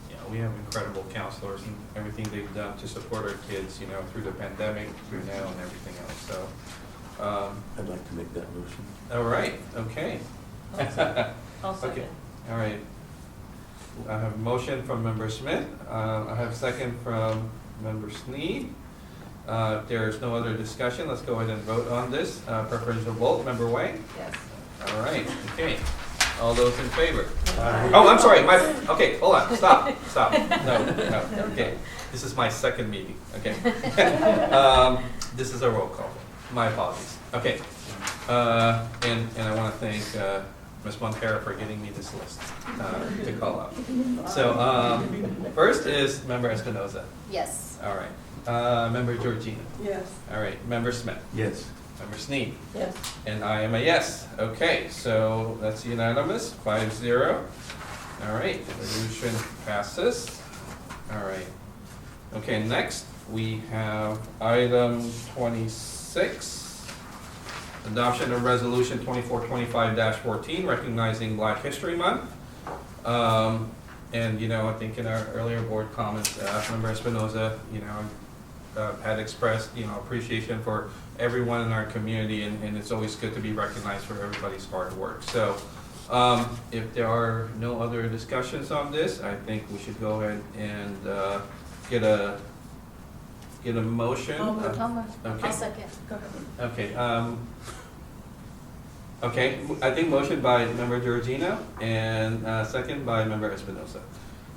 Speaker 3: Yeah, we have incredible counselors and everything they've done to support our kids, through the pandemic, through now and everything else, so.
Speaker 12: I'd like to make that motion.
Speaker 3: All right, okay.
Speaker 14: I'll second.
Speaker 3: Okay, all right. I have a motion from Member Smith. I have a second from Member Sneed. If there's no other discussion, let's go ahead and vote on this. Preferential vote, Member Wang?
Speaker 14: Yes.
Speaker 3: All right, okay. All those in favor? Oh, I'm sorry, okay, hold on, stop. No, okay. This is my second meeting, okay. This is a roll call. My apologies. Okay. And I want to thank Ms. Montero for getting me this list to call out. So first is Member Espinoza.
Speaker 15: Yes.
Speaker 3: All right. Member Georgina.
Speaker 14: Yes.
Speaker 3: All right. Member Smith.
Speaker 12: Yes.
Speaker 3: Member Sneed.
Speaker 13: Yes.
Speaker 3: And I am a yes. Okay, so that's unanimous, 5-0. All right, resolution passes. All right. Okay, next we have item 26. Adoption of resolution 2425-14, recognizing Black History Month. And, I think in our earlier board comments, Member Espinoza, had expressed, appreciation for everyone in our community, and it's always good to be recognized for everybody's hard work. So, if there are no other discussions on this, I think we should go ahead and get a motion.
Speaker 15: I'll second.
Speaker 14: Go ahead.
Speaker 3: Okay, okay, I think motion by Member Georgina and second by Member Espinoza.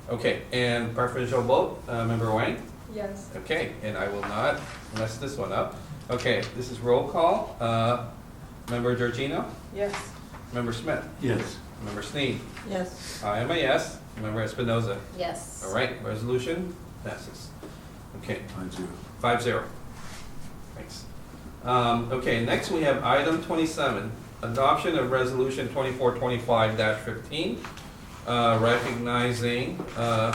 Speaker 3: Okay, and preferential vote, Member Wang?
Speaker 16: Yes.
Speaker 3: Okay, and I will not mess this one up. Okay, this is roll call. Member Georgina?
Speaker 14: Yes.
Speaker 3: Member Smith?
Speaker 12: Yes.
Speaker 3: Member Sneed?
Speaker 13: Yes.
Speaker 3: I am a yes. Member Espinoza?
Speaker 15: Yes.
Speaker 3: All right, resolution passes. Okay.
Speaker 12: 5-0.
Speaker 3: 5-0. Thanks. Okay, next we have item 27, adoption of resolution 2425-15, recognizing the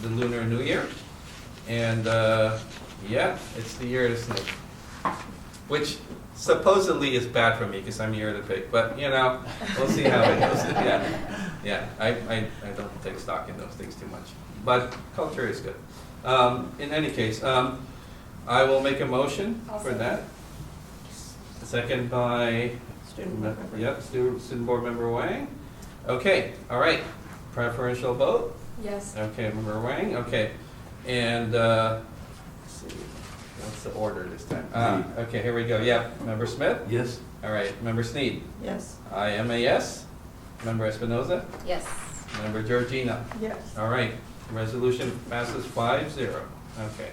Speaker 3: Lunar New Year. And yeah, it's the year of the snake, which supposedly is bad for me because I'm year of the pig, but we'll see how it goes. Yeah, I don't take stock in those things too much, but culture is good. In any case, I will make a motion for that. Second by
Speaker 13: Student board member.
Speaker 3: Yep, student board member Wang. Okay, all right. Preferential vote.
Speaker 16: Yes.
Speaker 3: Okay, member Wang. Okay, and let's see, what's the order this time? Okay, here we go. Yep, member Smith.
Speaker 12: Yes.
Speaker 3: All right, member Sneed.
Speaker 13: Yes.
Speaker 3: I am a yes. Member Espinoza.
Speaker 15: Yes.
Speaker 3: Member Georgina.
Speaker 14: Yes.
Speaker 3: All right, resolution passes 5-0. Okay.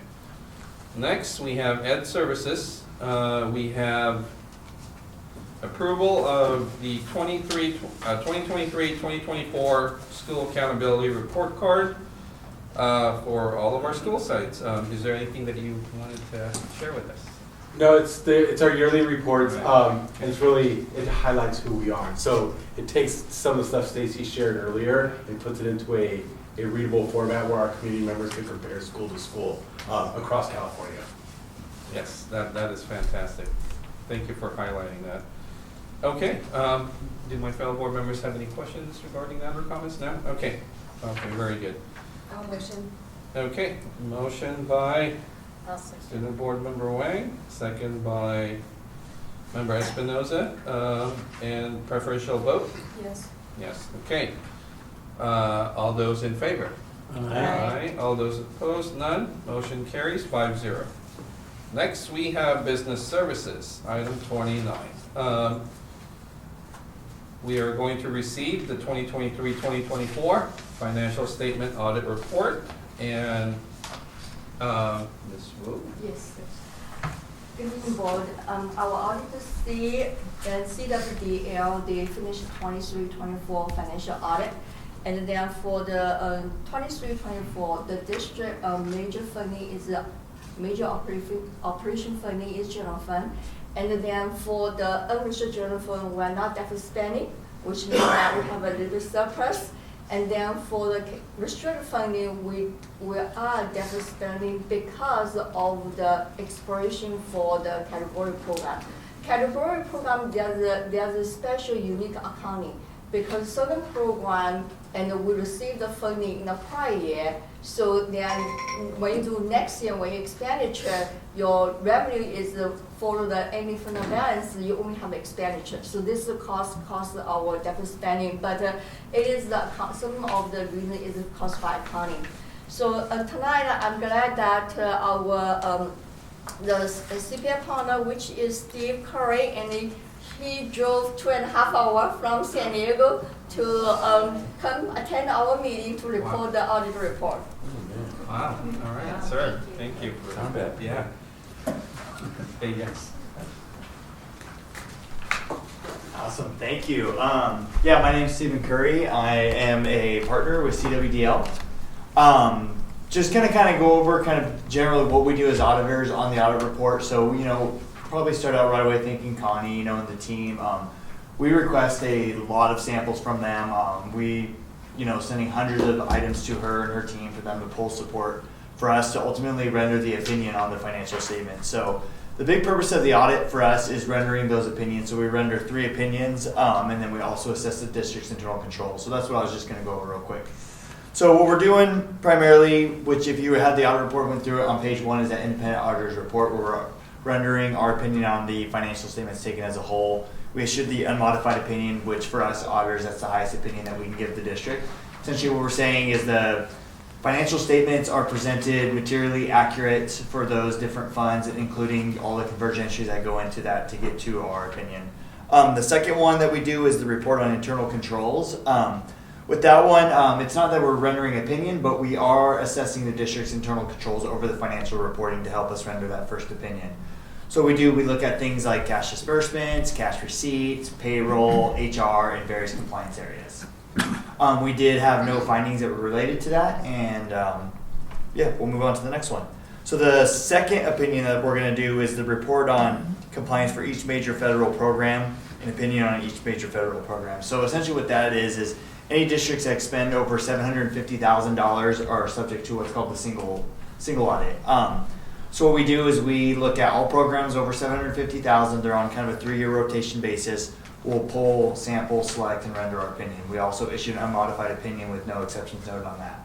Speaker 3: Next, we have Ed Services. We have approval of the 2023-2024 School Accountability Report Card for all of our school sites. Is there anything that you wanted to share with us?
Speaker 2: No, it's our yearly report, and it highlights who we are. So it takes some of the stuff Stacy shared earlier and puts it into a readable format where our community members can compare school to school across California.
Speaker 3: Yes, that is fantastic. Thank you for highlighting that. Okay, do my fellow board members have any questions regarding that or comments? No? Okay, very good.
Speaker 16: I'll motion.
Speaker 3: Okay, motion by
Speaker 15: I'll second.
Speaker 3: student board member Wang, second by member Espinoza, and preferential vote?
Speaker 16: Yes.
Speaker 3: Yes, okay. All those in favor?
Speaker 15: Aye.
Speaker 3: All those opposed, none. Motion carries 5-0. Next, we have business services, item 29. We are going to receive the 2023-2024 financial statement audit report, and Ms. Wu.
Speaker 11: Yes. Good evening, board. Our auditors C and CWDL, they finished 23-24 financial audit. And then for the 23-24, the district major funding is major operation funding is general fund. And then for the unrestricted general fund, we're not deficit spending, which means that we have a little bit surplus. And then for the restricted funding, we are deficit spending because of the expiration for the category program. Category program, there's a special unique accounting because certain program and we receive the funding in the prior year. So then when you do next year, when you expenditure, your revenue is follow the ending fund balance, you only have expenditure. So this cost our deficit spending, but it is some of the reason is caused by accounting. So tonight I'm glad that our the CPA partner, which is Steve Curry, and he drove 2.5 hours from San Diego to come attend our meeting to report the audit report.
Speaker 3: Wow, all right, sir, thank you for that. Yeah. Hey, yes.
Speaker 20: Awesome, thank you. Yeah, my name is Stephen Curry. I am a partner with CWDL. Just gonna kind of go over kind of generally what we do as auditors on the audit report. So, probably start out right away thinking Connie, and the team. We request a lot of samples from them. Sending hundreds of items to her and her team for them to pull support for us to ultimately render the opinion on the financial statement. So the big purpose of the audit for us is rendering those opinions. So we render 3 opinions, and then we also assess the district's internal control. So that's what I was just going to go over real quick. So what we're doing primarily, which if you had the audit report, went through it on page 1, is that independent auditor's report, where we're rendering our opinion on the financial statements taken as a whole. We issued the unmodified opinion, which for us auditors, that's the highest opinion that we can give the district. Essentially what we're saying is the financial statements are presented materially accurate for those different funds, including all the conversion entries that go into that to get to our opinion. The second one that we do is the report on internal controls. With that one, it's not that we're rendering opinion, but we are assessing the district's internal controls over the financial reporting to help us render that first opinion. So we look at things like cash disbursements, cash receipts, payroll, HR, and various compliance areas. We did have no findings that were related to that, and we'll move on to the next one. So the second opinion that we're going to do is the report on compliance for each major federal program, an opinion on each major federal program. So essentially what that is any districts that expend over $750,000 are subject to what's called the single audit. So what we do is we look at all programs over $750,000. They're on kind of a 3-year rotation basis. We'll pull, sample, select, and render our opinion. We also issue an unmodified opinion with no exceptions noted on that.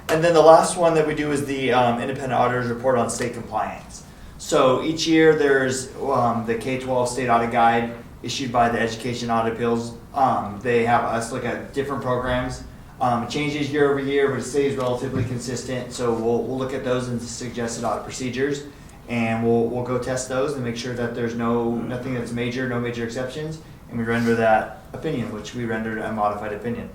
Speaker 20: And then the last one that we do is the independent auditor's report on state compliance. So each year there's the K-12 state audit guide issued by the Education Audit Appeals. They have us look at different programs. It changes year over year, but it stays relatively consistent. So we'll look at those and suggested audit procedures, and we'll go test those and make sure that there's nothing that's major, no major exceptions, and we render that opinion, which we rendered a modified opinion.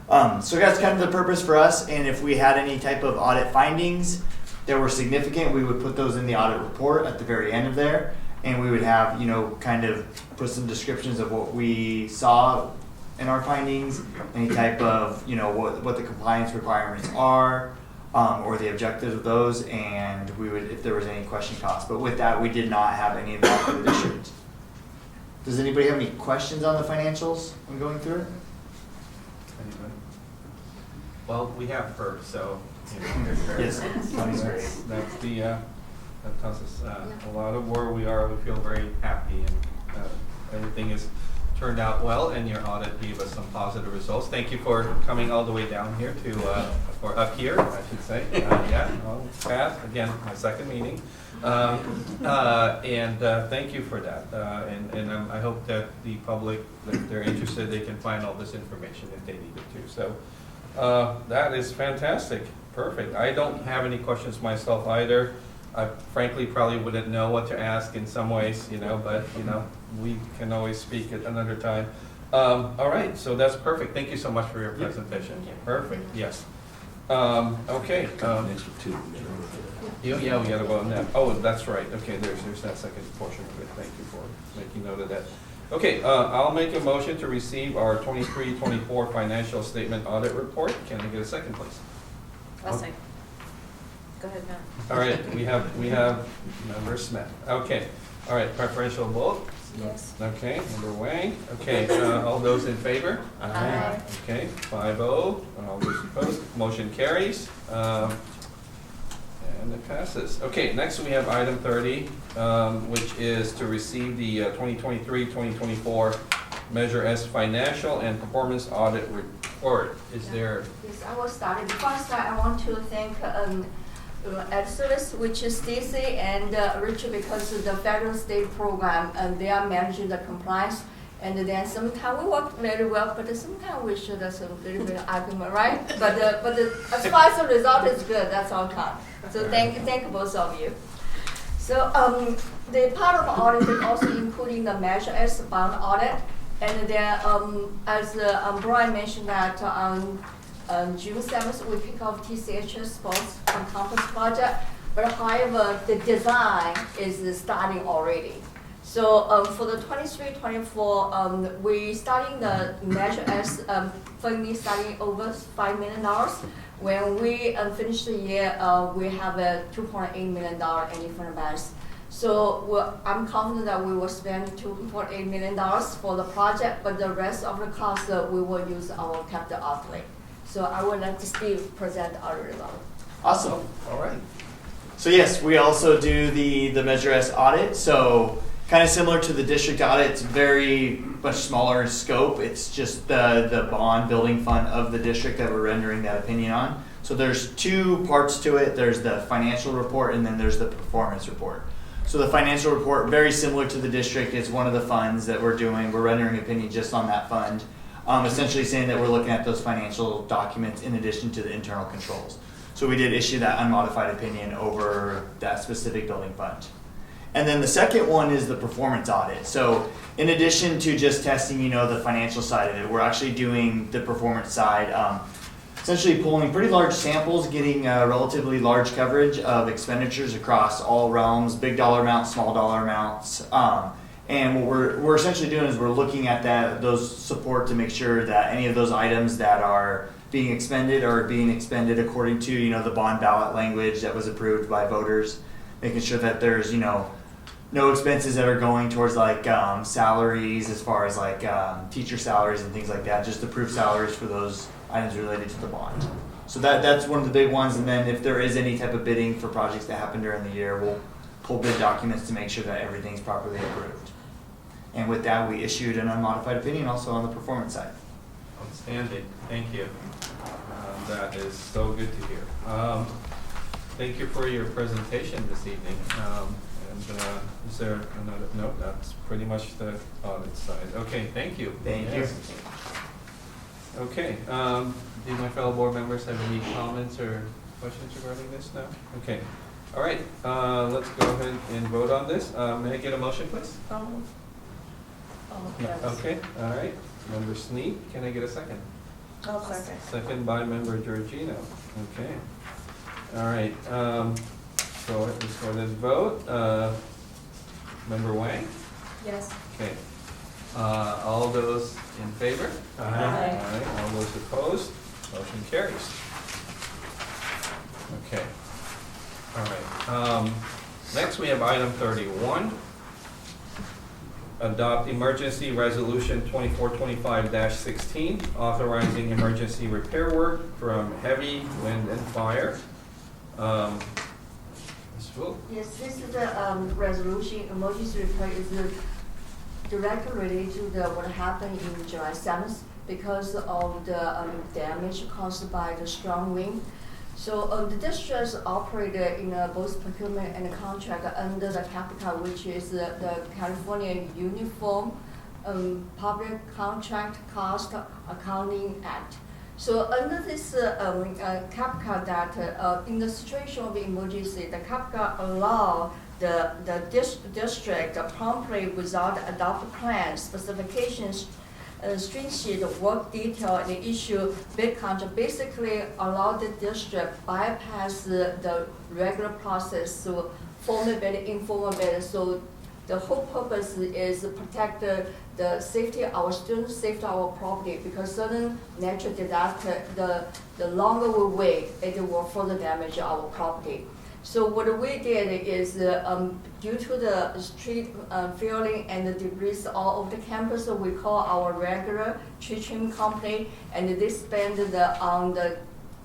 Speaker 20: So that's kind of the purpose for us, and if we had any type of audit findings that were significant, we would put those in the audit report at the very end of there, and we would have, kind of put some descriptions of what we saw in our findings, any type of, what the compliance requirements are, or the objectives of those, and we would, if there was any question costs. But with that, we did not have any of that for the district. Does anybody have any questions on the financials when going through it?
Speaker 3: Anybody? Well, we have her, so.
Speaker 20: Yes, Connie's great.
Speaker 3: That's that tells us a lot of where we are. We feel very happy, and everything is turned out well, and your audit gave us some positive results. Thank you for coming all the way down here or up here, I should say. Pat, again, my second meeting. And thank you for that. And I hope that the public, if they're interested, they can find all this information if they need it to. So that is fantastic. Perfect. I don't have any questions myself either. I frankly probably wouldn't know what to ask in some ways, but we can always speak at another time. All right, so that's perfect. Thank you so much for your presentation. Perfect. Yes. Okay. Yeah, we got to go on that. Oh, that's right. Okay, there's that second portion of it. Thank you for making note of that. Okay, I'll make a motion to receive our 23-24 financial statement audit report. Can I get a second, please?
Speaker 15: I'll second. Go ahead, Matt.
Speaker 3: All right, we have Member Smith. Okay, all right, preferential vote?
Speaker 15: Yes.
Speaker 3: Okay, Member Wang. Okay, all those in favor?
Speaker 15: Aye.
Speaker 3: Okay, 5-0. All those opposed? Motion carries. And it passes. Okay, next we have item 30, which is to receive the 2023-2024 Measure S Financial and Performance Audit Report. Is there?
Speaker 11: Yes, I will start. Before I start, I want to thank Ed Service, which is Stacy and Richard, because of the federal state program, and they are managing the compliance. And then sometimes we work very well, but sometimes we should have some little bit of argument, right? But as far as the result is good, that's all count. So thank both of you. So the part of the audit is also including the Measure S bond audit, and then as Brian mentioned that on June 7th we kick off TCHS Sports Conference project, but however the design is starting already. So for the 23-24, we starting the Measure S funding starting over $5 million. When we finish the year, we have a $2.8 million any fund balance. So I'm confident that we will spend $2.8 million for the project, but the rest of the cost we will use our capital outlay. So I would like to Steve present our result.
Speaker 20: Awesome. All right. So yes, we also do the Measure S audit. So kind of similar to the district audit, it's very much smaller in scope. It's just the bond building fund of the district that we're rendering that opinion on. So there's two parts to it. There's the financial report and then there's the performance report. So the financial report, very similar to the district, is one of the funds that we're doing. We're rendering opinion just on that fund, essentially saying that we're looking at those financial documents in addition to the internal controls. So we did issue that unmodified opinion over that specific building fund. And then the second one is the performance audit. So in addition to just testing, the financial side of it, we're actually doing the performance side, essentially pulling pretty large samples, getting relatively large coverage of expenditures across all realms, big dollar amounts, small dollar amounts. And what we're essentially doing is we're looking at those support to make sure that any of those items that are being expended are being expended according to the bond ballot language that was approved by voters, making sure that there's no expenses that are going towards salaries as far as teacher salaries and things like that, just approved salaries for those items related to the bond. So that's one of the big ones. And then if there is any type of bidding for projects that happen during the year, we'll pull bid documents to make sure that everything's properly approved. And with that, we issued an unmodified opinion also on the performance side.
Speaker 3: Outstanding. Thank you. That is so good to hear. Thank you for your presentation this evening. Is there another? No, that's pretty much the audit side. Okay, thank you.
Speaker 20: Thank you.
Speaker 3: Okay, do my fellow board members have any comments or questions regarding this now? Okay, all right, let's go ahead and vote on this. May I get a motion, please?
Speaker 13: Yes.
Speaker 3: Okay, all right. Member Sneed, can I get a second?
Speaker 14: I'll second.
Speaker 3: Second by Member Georgino. Okay. All right. So let's go ahead and vote. Member Wang?
Speaker 16: Yes.
Speaker 3: Okay. All those in favor?
Speaker 14: Aye.
Speaker 3: All right. All those opposed? Motion carries. Okay. All right. Next we have item 31. Adopt emergency resolution 2425-16, authorizing emergency repair work from heavy wind and fire. Ms. Wu.
Speaker 11: Yes, this is the resolution. Emergency repair is directly related to what happened in July 7th because of the damage caused by the strong wind. So the districts operate in both procurement and contract under the CAPCA, which is the California Uniform Public Contract Cost Accounting Act. So under this CAPCA, that in the situation of emergency, the CAPCA allow the district promptly without adopt plan specifications, stringent work detail, and issue bid contract, basically allow the district bypass the regular process, so formal bid, informal bid. So the whole purpose is to protect the safety of our students, safety of our property, because certain natural disaster, the longer we wait, it will further damage our property. So what we did is, due to the street filling and the debris all over the campus, we call our regular tree trim company, and they spend on the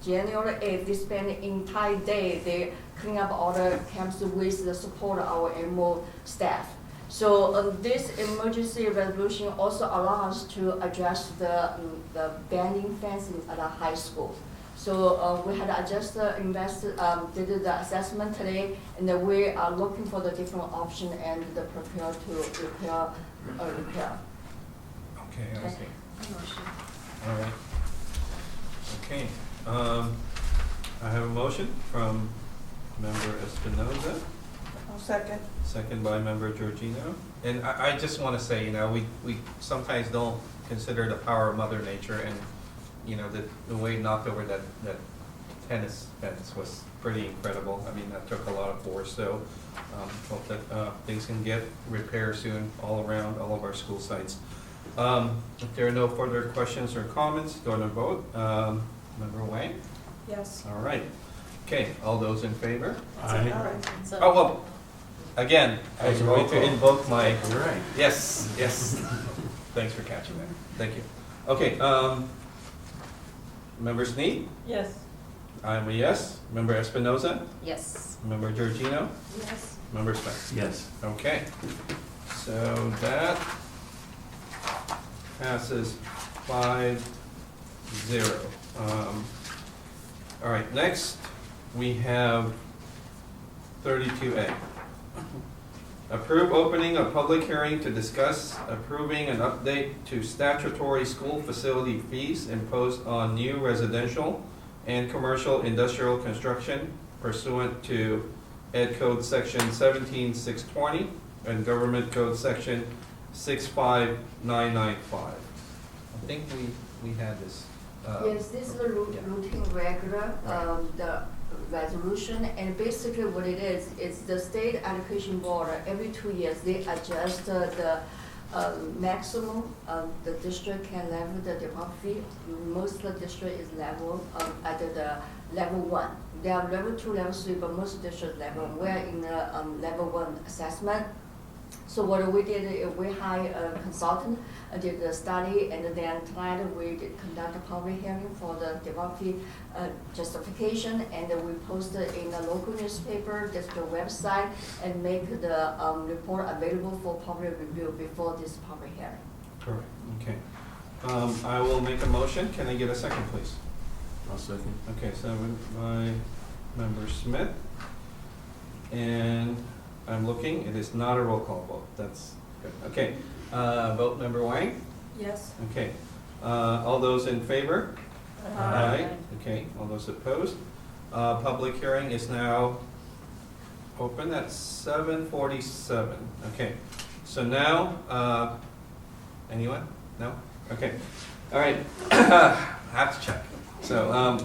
Speaker 11: January 8th, they spend the entire day, they clean up all the camps with the support of our MO staff. So this emergency resolution also allows us to address the banding fencing at the high school. So we had adjusted, did the assessment today, and we are looking for the different option and the prepare to repair.
Speaker 3: Okay, I see. All right. Okay. I have a motion from Member Espinoza.
Speaker 14: I'll second.
Speaker 3: Second by Member Georgino. And I just want to say, we sometimes don't consider the power of Mother Nature, and the way it knocked over that tennis fence was pretty incredible. I mean, that took a lot of force. So Hope that things can get repaired soon all around all of our school sites. If there are no further questions or comments, go to vote. Member Wang?
Speaker 16: Yes.
Speaker 3: All right. Okay, all those in favor?
Speaker 14: Aye. All right.
Speaker 3: Oh, well, again, I'm going to invoke my...
Speaker 12: Right.
Speaker 3: Yes, yes. Thanks for catching that. Thank you. Okay, Member Snead?
Speaker 13: Yes.
Speaker 3: I'm a yes. Member Espinoza?
Speaker 15: Yes.
Speaker 3: Member Georgino?
Speaker 14: Yes.
Speaker 3: Member Smith?
Speaker 12: Yes.
Speaker 3: Okay. So that passes 5-0. All right, next we have 32A. Approve opening a public hearing to discuss approving an update to statutory school facility fees imposed on new residential and commercial industrial construction pursuant to Ed Code Section 17620 and Government Code Section 65995. I think we had this.
Speaker 11: Yes, this is a routine regular, the resolution, and basically what it is the state education board, every 2 years, they adjust the maximum the district can level the deposit fee. Most of the district is level at the level 1. They are level 2, level 3, but most districts level 1. We are in the level 1 assessment. So what we did is we hired a consultant, did the study, and then tonight we did conduct a public hearing for the deposit fee justification, and then we posted in the local newspaper, district website, and make the report available for public review before this public hearing.
Speaker 3: Correct. Okay. I will make a motion. Can I get a second, please?
Speaker 12: I'll second.
Speaker 3: Okay, so by Member Smith. And I'm looking, it is not a roll call vote. That's good. Okay. Vote Member Wang?
Speaker 16: Yes.
Speaker 3: Okay. All those in favor?
Speaker 14: Aye.
Speaker 3: Okay. All those opposed? Public hearing is now open at 7:47. Okay. So now, anyone? No? Okay. All right. Have to check. So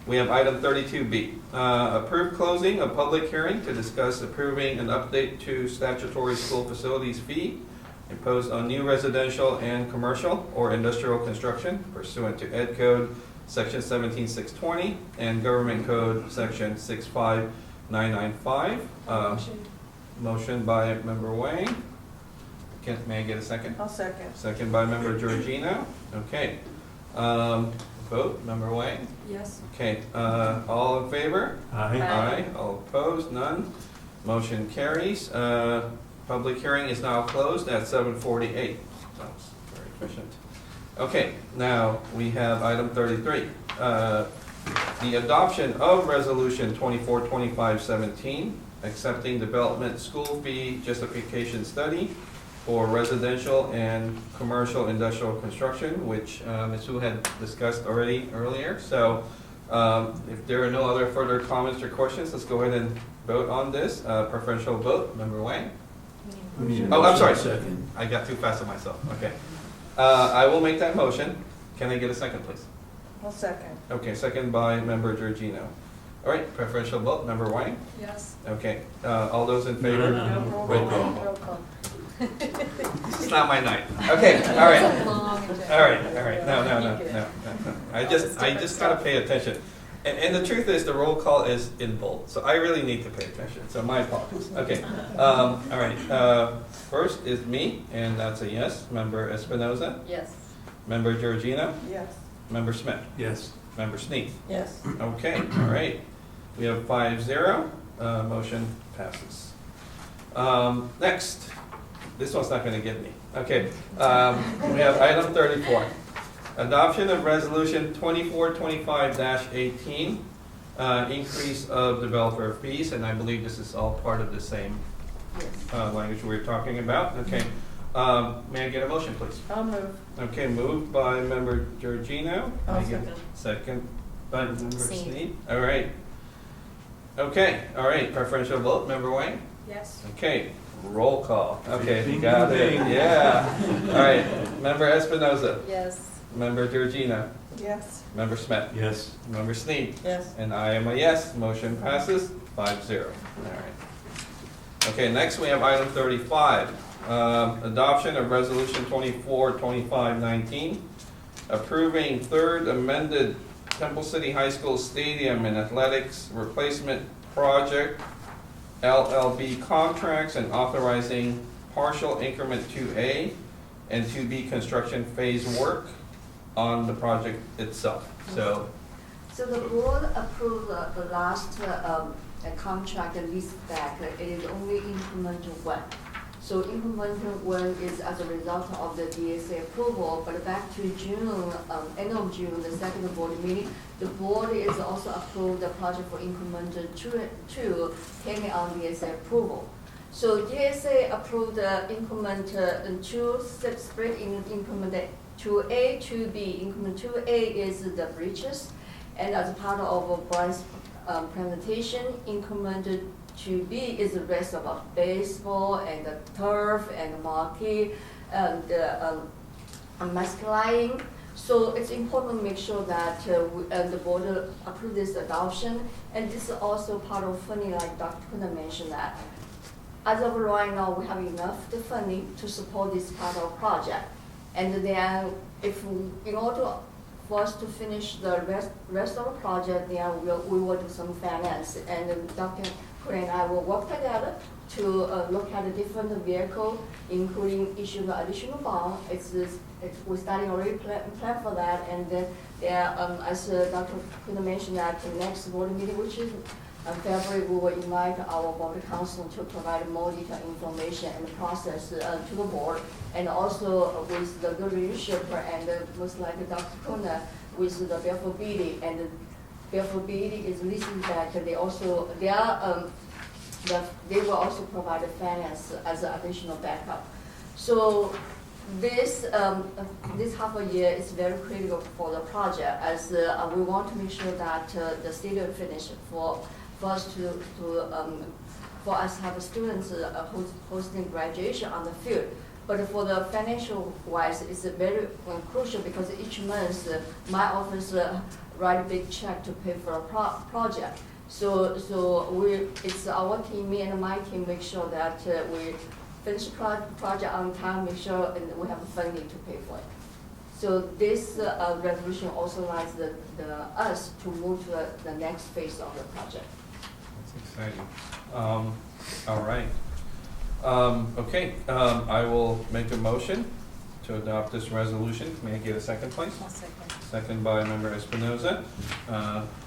Speaker 3: we have item 32B. Approve closing a public hearing to discuss approving an update to statutory school facilities fee imposed on new residential and commercial or industrial construction pursuant to Ed Code Section 17620 and Government Code Section 65995. Motion by Member Wang. May I get a second?
Speaker 14: I'll second.
Speaker 3: Second by Member Georgino. Okay. Vote, Member Wang?
Speaker 16: Yes.
Speaker 3: Okay, all in favor?
Speaker 12: Aye.
Speaker 3: Aye. All opposed? None. Motion carries. Public hearing is now closed at 7:48. That's very efficient. Okay, now we have item 33. The adoption of Resolution 242517, accepting development school fee justification study for residential and commercial industrial construction, which Ms. Hu had discussed already earlier. So if there are no other further comments or questions, let's go ahead and vote on this. Preferential vote, Member Wang? Oh, I'm sorry.
Speaker 12: Second.
Speaker 3: I got too fast on myself. Okay. I will make that motion. Can I get a second, please?
Speaker 14: I'll second.
Speaker 3: Okay, second by Member Georgino. All right, preferential vote, Member Wang?
Speaker 16: Yes.
Speaker 3: Okay, all those in favor?
Speaker 12: No.
Speaker 3: Roll call.
Speaker 15: Roll call.
Speaker 3: It's not my night. Okay, all right. All right. No. I just gotta pay attention. And the truth is, the roll call is in bold, so I really need to pay attention. So my apologies. Okay. All right. First is me, and that's a yes. Member Espinoza.
Speaker 15: Yes.
Speaker 3: Member Georgino.
Speaker 14: Yes.
Speaker 3: Member Smith.
Speaker 12: Yes.
Speaker 3: Member Snead.
Speaker 14: Yes.
Speaker 3: Okay. All right. We have 5-0. Motion passes. Next. This one's not going to get me. Okay. We have item 34. Adoption of Resolution 2425-18, increase of developer fees, and I believe this is all part of the same language we were talking about. Okay. May I get a motion, please?
Speaker 14: I'll move.
Speaker 3: Okay, moved by Member Georgino.
Speaker 14: I'll
Speaker 3: May I get
Speaker 14: second.
Speaker 3: Second by Member
Speaker 15: Snead.
Speaker 3: Snead. All right. Okay. All right. Preferential vote, Member Wang?
Speaker 16: Yes.
Speaker 3: Okay. Roll call. Okay,
Speaker 12: Ding,
Speaker 3: got
Speaker 12: ding,
Speaker 3: it.
Speaker 12: ding.
Speaker 3: Yeah. All right. Member Espinoza.
Speaker 15: Yes.
Speaker 3: Member Georgino.
Speaker 14: Yes.
Speaker 3: Member Smith.
Speaker 12: Yes.
Speaker 3: Member Snead.
Speaker 14: Yes.
Speaker 3: And I am a yes. Motion passes 5-0. All right. Okay, next we have item 35, adoption of resolution 24-25-19, approving third amended Temple City High School Stadium and Athletics Replacement Project, LLB contracts, and authorizing partial increment 2A and 2B construction phase work on the project itself. So
Speaker 11: the board approved the last contract lease back. It is only implement one. So implement one is as a result of the DSA approval, but back to June, end of June, the second board meeting, the board is also approved the project for increment two pending on DSA approval. So DSA approved the increment two split in increment 2A, 2B. Increment 2A is the bridges, and as part of Brian's presentation, increment 2B is the rest of baseball and the turf and marquee and masculine. So it's important to make sure that the board approve this adoption, and this is also part of funding, like Dr. Kuna mentioned that. As of right now, we have enough the funding to support this part of project. And then in order for us to finish the rest of the project, then we will do some finance. And Dr. Kuna and I will work together to look at the different vehicle, including issuing the additional bond. We're starting already plan for that. And then as Dr. Kuna mentioned, at the next board meeting, which is February, we will invite our board council to provide more detailed information and process to the board, and also with the good leadership and most likely Dr. Kuna with the Belfort BD, and the Belfort BD is listening back. They will also provide the finance as an additional backup. So this half a year is very critical for the project, as we want to make sure that the stadium finish for us for us to have students hosting graduation on the field. But for the financial wise, it's very crucial, because each month my office write a big check to pay for a project. So it's our team, me and my team, make sure that we finish project on time, make sure and we have funding to pay for it. So this resolution also allows us to move to the next phase of the project.
Speaker 3: that's exciting. All right. Okay, I will make a motion to adopt this resolution. May I get a second, please?
Speaker 15: I'll second.
Speaker 3: Second by Member Espinoza.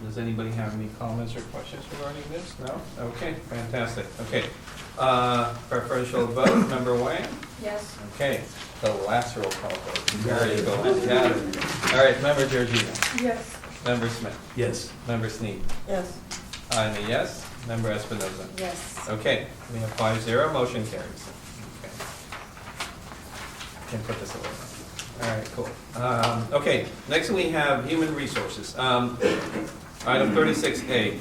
Speaker 3: Does anybody have any comments or questions regarding this? No? Okay, fantastic. Okay. Preferential vote, Member Wang?
Speaker 16: Yes.
Speaker 3: Okay, the last roll call vote. There you go. Got it. All right, Member Georgina.
Speaker 14: Yes.
Speaker 3: Member Smith.
Speaker 12: Yes.
Speaker 3: Member Sneed.
Speaker 13: Yes.
Speaker 3: I'm a yes. Member Espinoza.
Speaker 15: Yes.
Speaker 3: Okay, we have 5-0, motion carries. Okay. Can put this away. All right, cool. Okay, next we have human resources. Item 36A,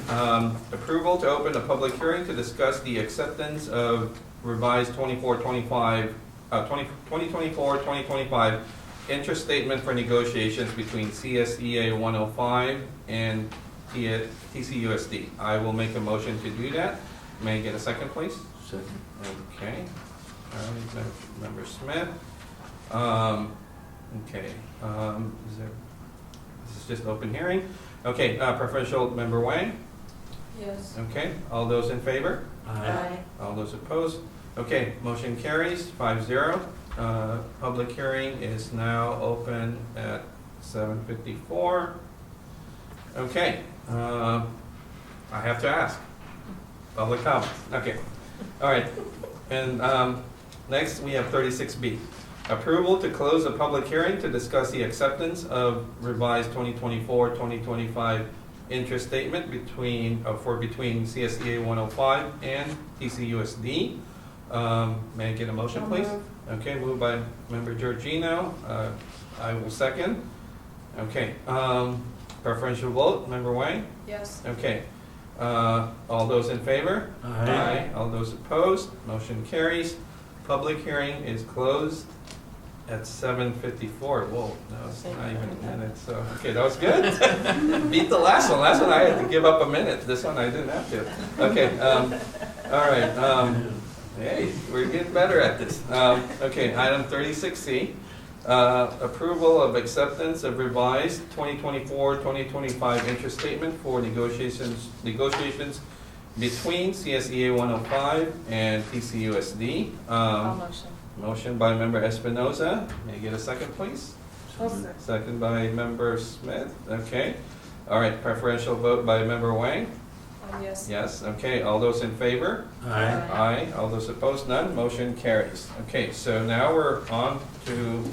Speaker 3: approval to open a public hearing to discuss the acceptance of revised 2024-25 interest statement for negotiations between CSEA 105 and TCUSD. I will make a motion to do that. May I get a second, please?
Speaker 12: Second.
Speaker 3: Okay. All right, Member Smith. Okay. This is just open hearing. Okay, preferential Member Wang?
Speaker 16: Yes.
Speaker 3: Okay, all those in favor?
Speaker 12: Aye.
Speaker 3: All those opposed? Okay, motion carries 5-0. Public hearing is now open at 7:54. Okay, I have to ask. Public comments. Okay, all right. And next we have 36B. Approval to close a public hearing to discuss the acceptance of revised 2024-2025 interest statement between CSEA 105 and TCUSD. May I get a motion, please? Okay, moved by Member Georgino. I will second. Okay, preferential vote, Member Wang?
Speaker 16: Yes.
Speaker 3: Okay, all those in favor?
Speaker 12: Aye.
Speaker 3: All those opposed? Motion carries. Public hearing is closed at 7:54. Whoa, no, it's not even a minute. So, okay, that was good. Beat the last one. Last one I had to give up a minute. This one I didn't have to. Okay, all right. Hey, we're getting better at this. Okay, item 36C, approval of acceptance of revised 2024-2025 interest statement for negotiations between CSEA 105 and TCUSD.
Speaker 14: Motion.
Speaker 3: Motion by member Espinoza. May I get a second, please? Second by member Smith. Okay. All right, preferential vote by member Wang.
Speaker 14: Yes.
Speaker 3: Yes, okay, all those in favor?
Speaker 12: Aye.
Speaker 3: Aye, all those opposed, none, motion carries. Okay, so now we're on to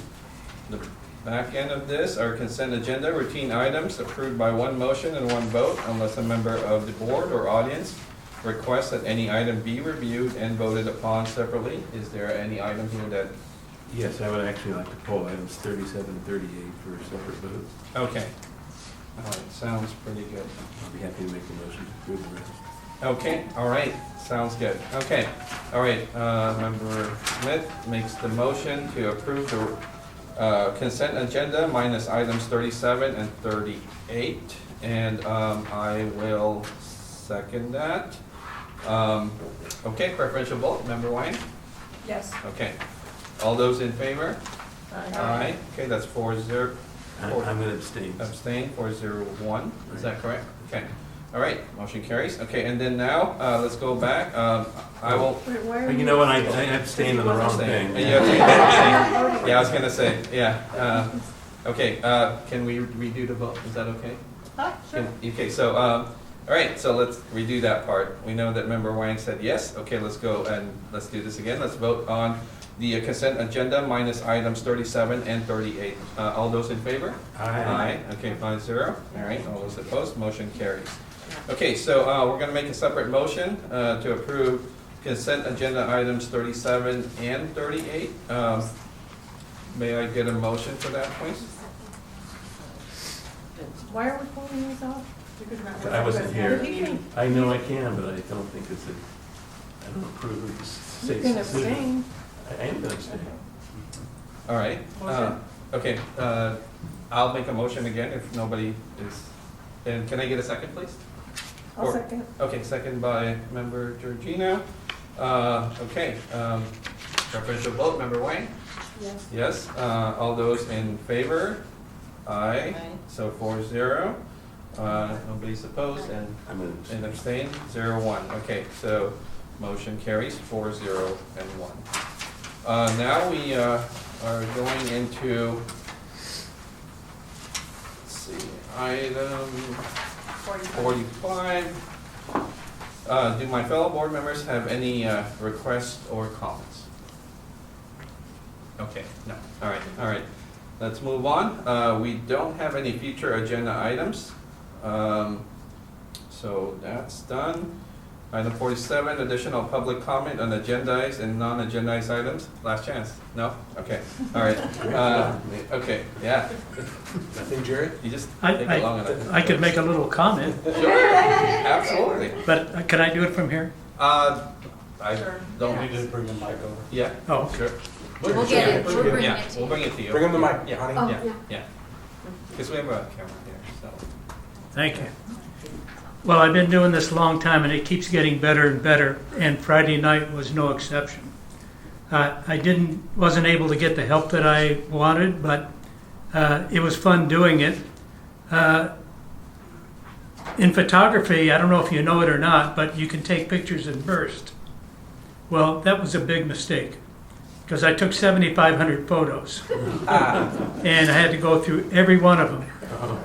Speaker 3: the back end of this, our consent agenda, routine items approved by one motion and one vote unless a member of the board or audience requests that any item be reviewed and voted upon separately. Is there any item here that?
Speaker 12: Yes, I would actually like to pull items 37 and 38 for a separate vote.
Speaker 3: Okay. All right, sounds pretty good.
Speaker 12: I'll be happy to make a motion to approve the rest.
Speaker 3: Okay, all right, sounds good. Okay, all right, member Smith makes the motion to approve the consent agenda minus items 37 and 38, and I will second that. Okay, preferential vote, member Wang?
Speaker 14: Yes.
Speaker 3: Okay, all those in favor?
Speaker 14: Aye.
Speaker 3: Okay, that's 4-0.
Speaker 12: I'm going to abstain.
Speaker 3: Abstain, 4-0-1, is that correct? Okay, all right, motion carries. Okay, and then now, let's go back. I will.
Speaker 14: Wait, why are
Speaker 12: You know what, I abstained on the wrong thing.
Speaker 3: Yeah, abstain. Yeah, I was gonna say, yeah. Okay, can we redo the vote? Is that okay?
Speaker 14: Sure.
Speaker 3: Okay, so, all right, so let's redo that part. We know that member Wang said yes. Okay, let's go and let's do this again. Let's vote on the consent agenda minus items 37 and 38. All those in favor?
Speaker 12: Aye.
Speaker 3: Aye. Okay, 5-0. All right, all those opposed, motion carries. Okay, so we're gonna make a separate motion to approve consent agenda items 37 and 38. May I get a motion for that, please?
Speaker 14: Why are we pulling these off?
Speaker 12: I wasn't here.
Speaker 14: He can-
Speaker 12: I know I can, but I don't think it's a, I don't approve of the
Speaker 14: You
Speaker 12: state's
Speaker 14: can
Speaker 12: decision.
Speaker 14: abstain.
Speaker 12: I am going to abstain.
Speaker 3: All right.
Speaker 14: Motion.
Speaker 3: Okay, I'll make a motion again if nobody is, and can I get a second, please?
Speaker 14: I'll second.
Speaker 3: Okay, second by member Georgino. Okay, preferential vote, member Wang?
Speaker 14: Yes.
Speaker 3: Yes, all those in favor? Aye. So 4-0. Nobody's opposed and abstained, 0-1. Okay, so motion carries 4-0 and 1. Now we are going into, let's see, item 45. Do my fellow board members have any requests or comments? Okay, no. All right. Let's move on. We don't have any future agenda items. So that's done. Item 47, additional public comment on agendized and non-agendized items. Last chance. No? Okay. All right. Okay, yeah.
Speaker 6: Nothing, Jerry?
Speaker 3: You just take it long enough.
Speaker 8: I could make a little comment.
Speaker 3: Sure, absolutely.
Speaker 8: But can I do it from here?
Speaker 3: I don't
Speaker 17: need to bring the mic over.
Speaker 3: Yeah.
Speaker 8: Oh.
Speaker 3: Sure.
Speaker 15: We'll get it. We'll bring
Speaker 3: Yeah,
Speaker 15: it to
Speaker 3: we'll
Speaker 15: you.
Speaker 3: bring it to you.
Speaker 2: Bring him the mic,
Speaker 3: Yeah,
Speaker 2: honey.
Speaker 15: Oh,
Speaker 3: yeah,
Speaker 15: yeah.
Speaker 3: Because we have a camera here, so.
Speaker 8: Thank you. Well, I've been doing this a long time, and it keeps getting better and better, and Friday night was no exception. I wasn't able to get the help that I wanted, but it was fun doing it. In photography, I don't know if you know it or not, but you can take pictures in burst. Well, that was a big mistake, because I took 7,500 photos, and I had to go through every one of them.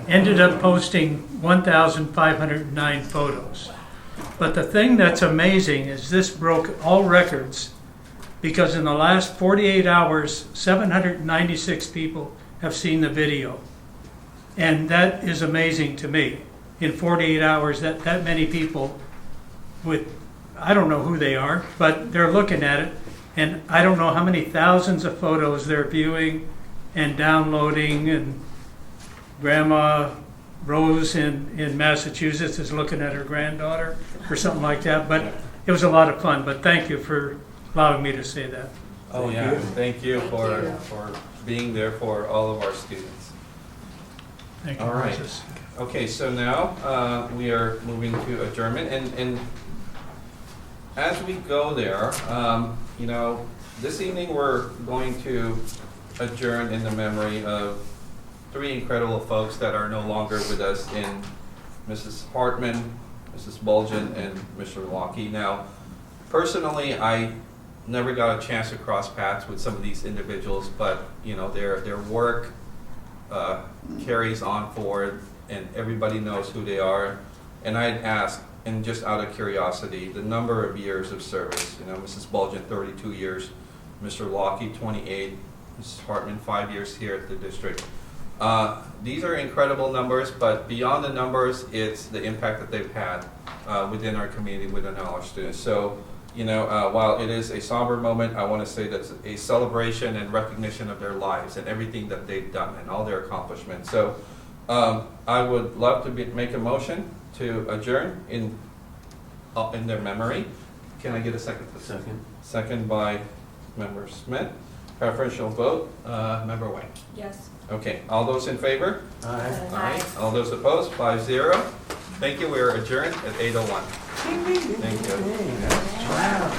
Speaker 8: Ended up posting 1,509 photos. But the thing that's amazing is this broke all records, because in the last 48 hours, 796 people have seen the video. And that is amazing to me. In 48 hours, that many people with, I don't know who they are, but they're looking at it, and I don't know how many thousands of photos they're viewing and downloading, and Grandma Rose in Massachusetts is looking at her granddaughter or something like that. But it was a lot of fun. But thank you for allowing me to say that.
Speaker 3: Oh, yeah. Thank you for being there for all of our students.
Speaker 8: Thank you,
Speaker 3: All right.
Speaker 8: Moses.
Speaker 3: Okay, so now we are moving to adjournment. And as we go there, you know, this evening we're going to adjourn in the memory of three incredible folks that are no longer with us in Mrs. Hartman, Mrs. Bulgin, and Mr. Lockie. Now, personally, I never got a chance to cross paths with some of these individuals, but you know, their work carries on forward, and everybody knows who they are. And I'd ask, and just out of curiosity, the number of years of service. You know, Mrs. Bulgin, 32 years, Mr. Lockie, 28, Mrs. Hartman, 5 years here at the district. These are incredible numbers, but beyond the numbers, it's the impact that they've had within our community, within all our students. So, you know, while it is a somber moment, I want to say that's a celebration and recognition of their lives and everything that they've done and all their accomplishments. So I would love to make a motion to adjourn in their memory. Can I get a second?
Speaker 12: Second.
Speaker 3: Second by Member Smith. Preferential vote, Member Wang.
Speaker 16: Yes.
Speaker 3: Okay, all those in favor?
Speaker 12: Aye.
Speaker 3: Aye. All those opposed? 5-0. Thank you. We are adjourned at 8:01. Thank you.
Speaker 12: Wow.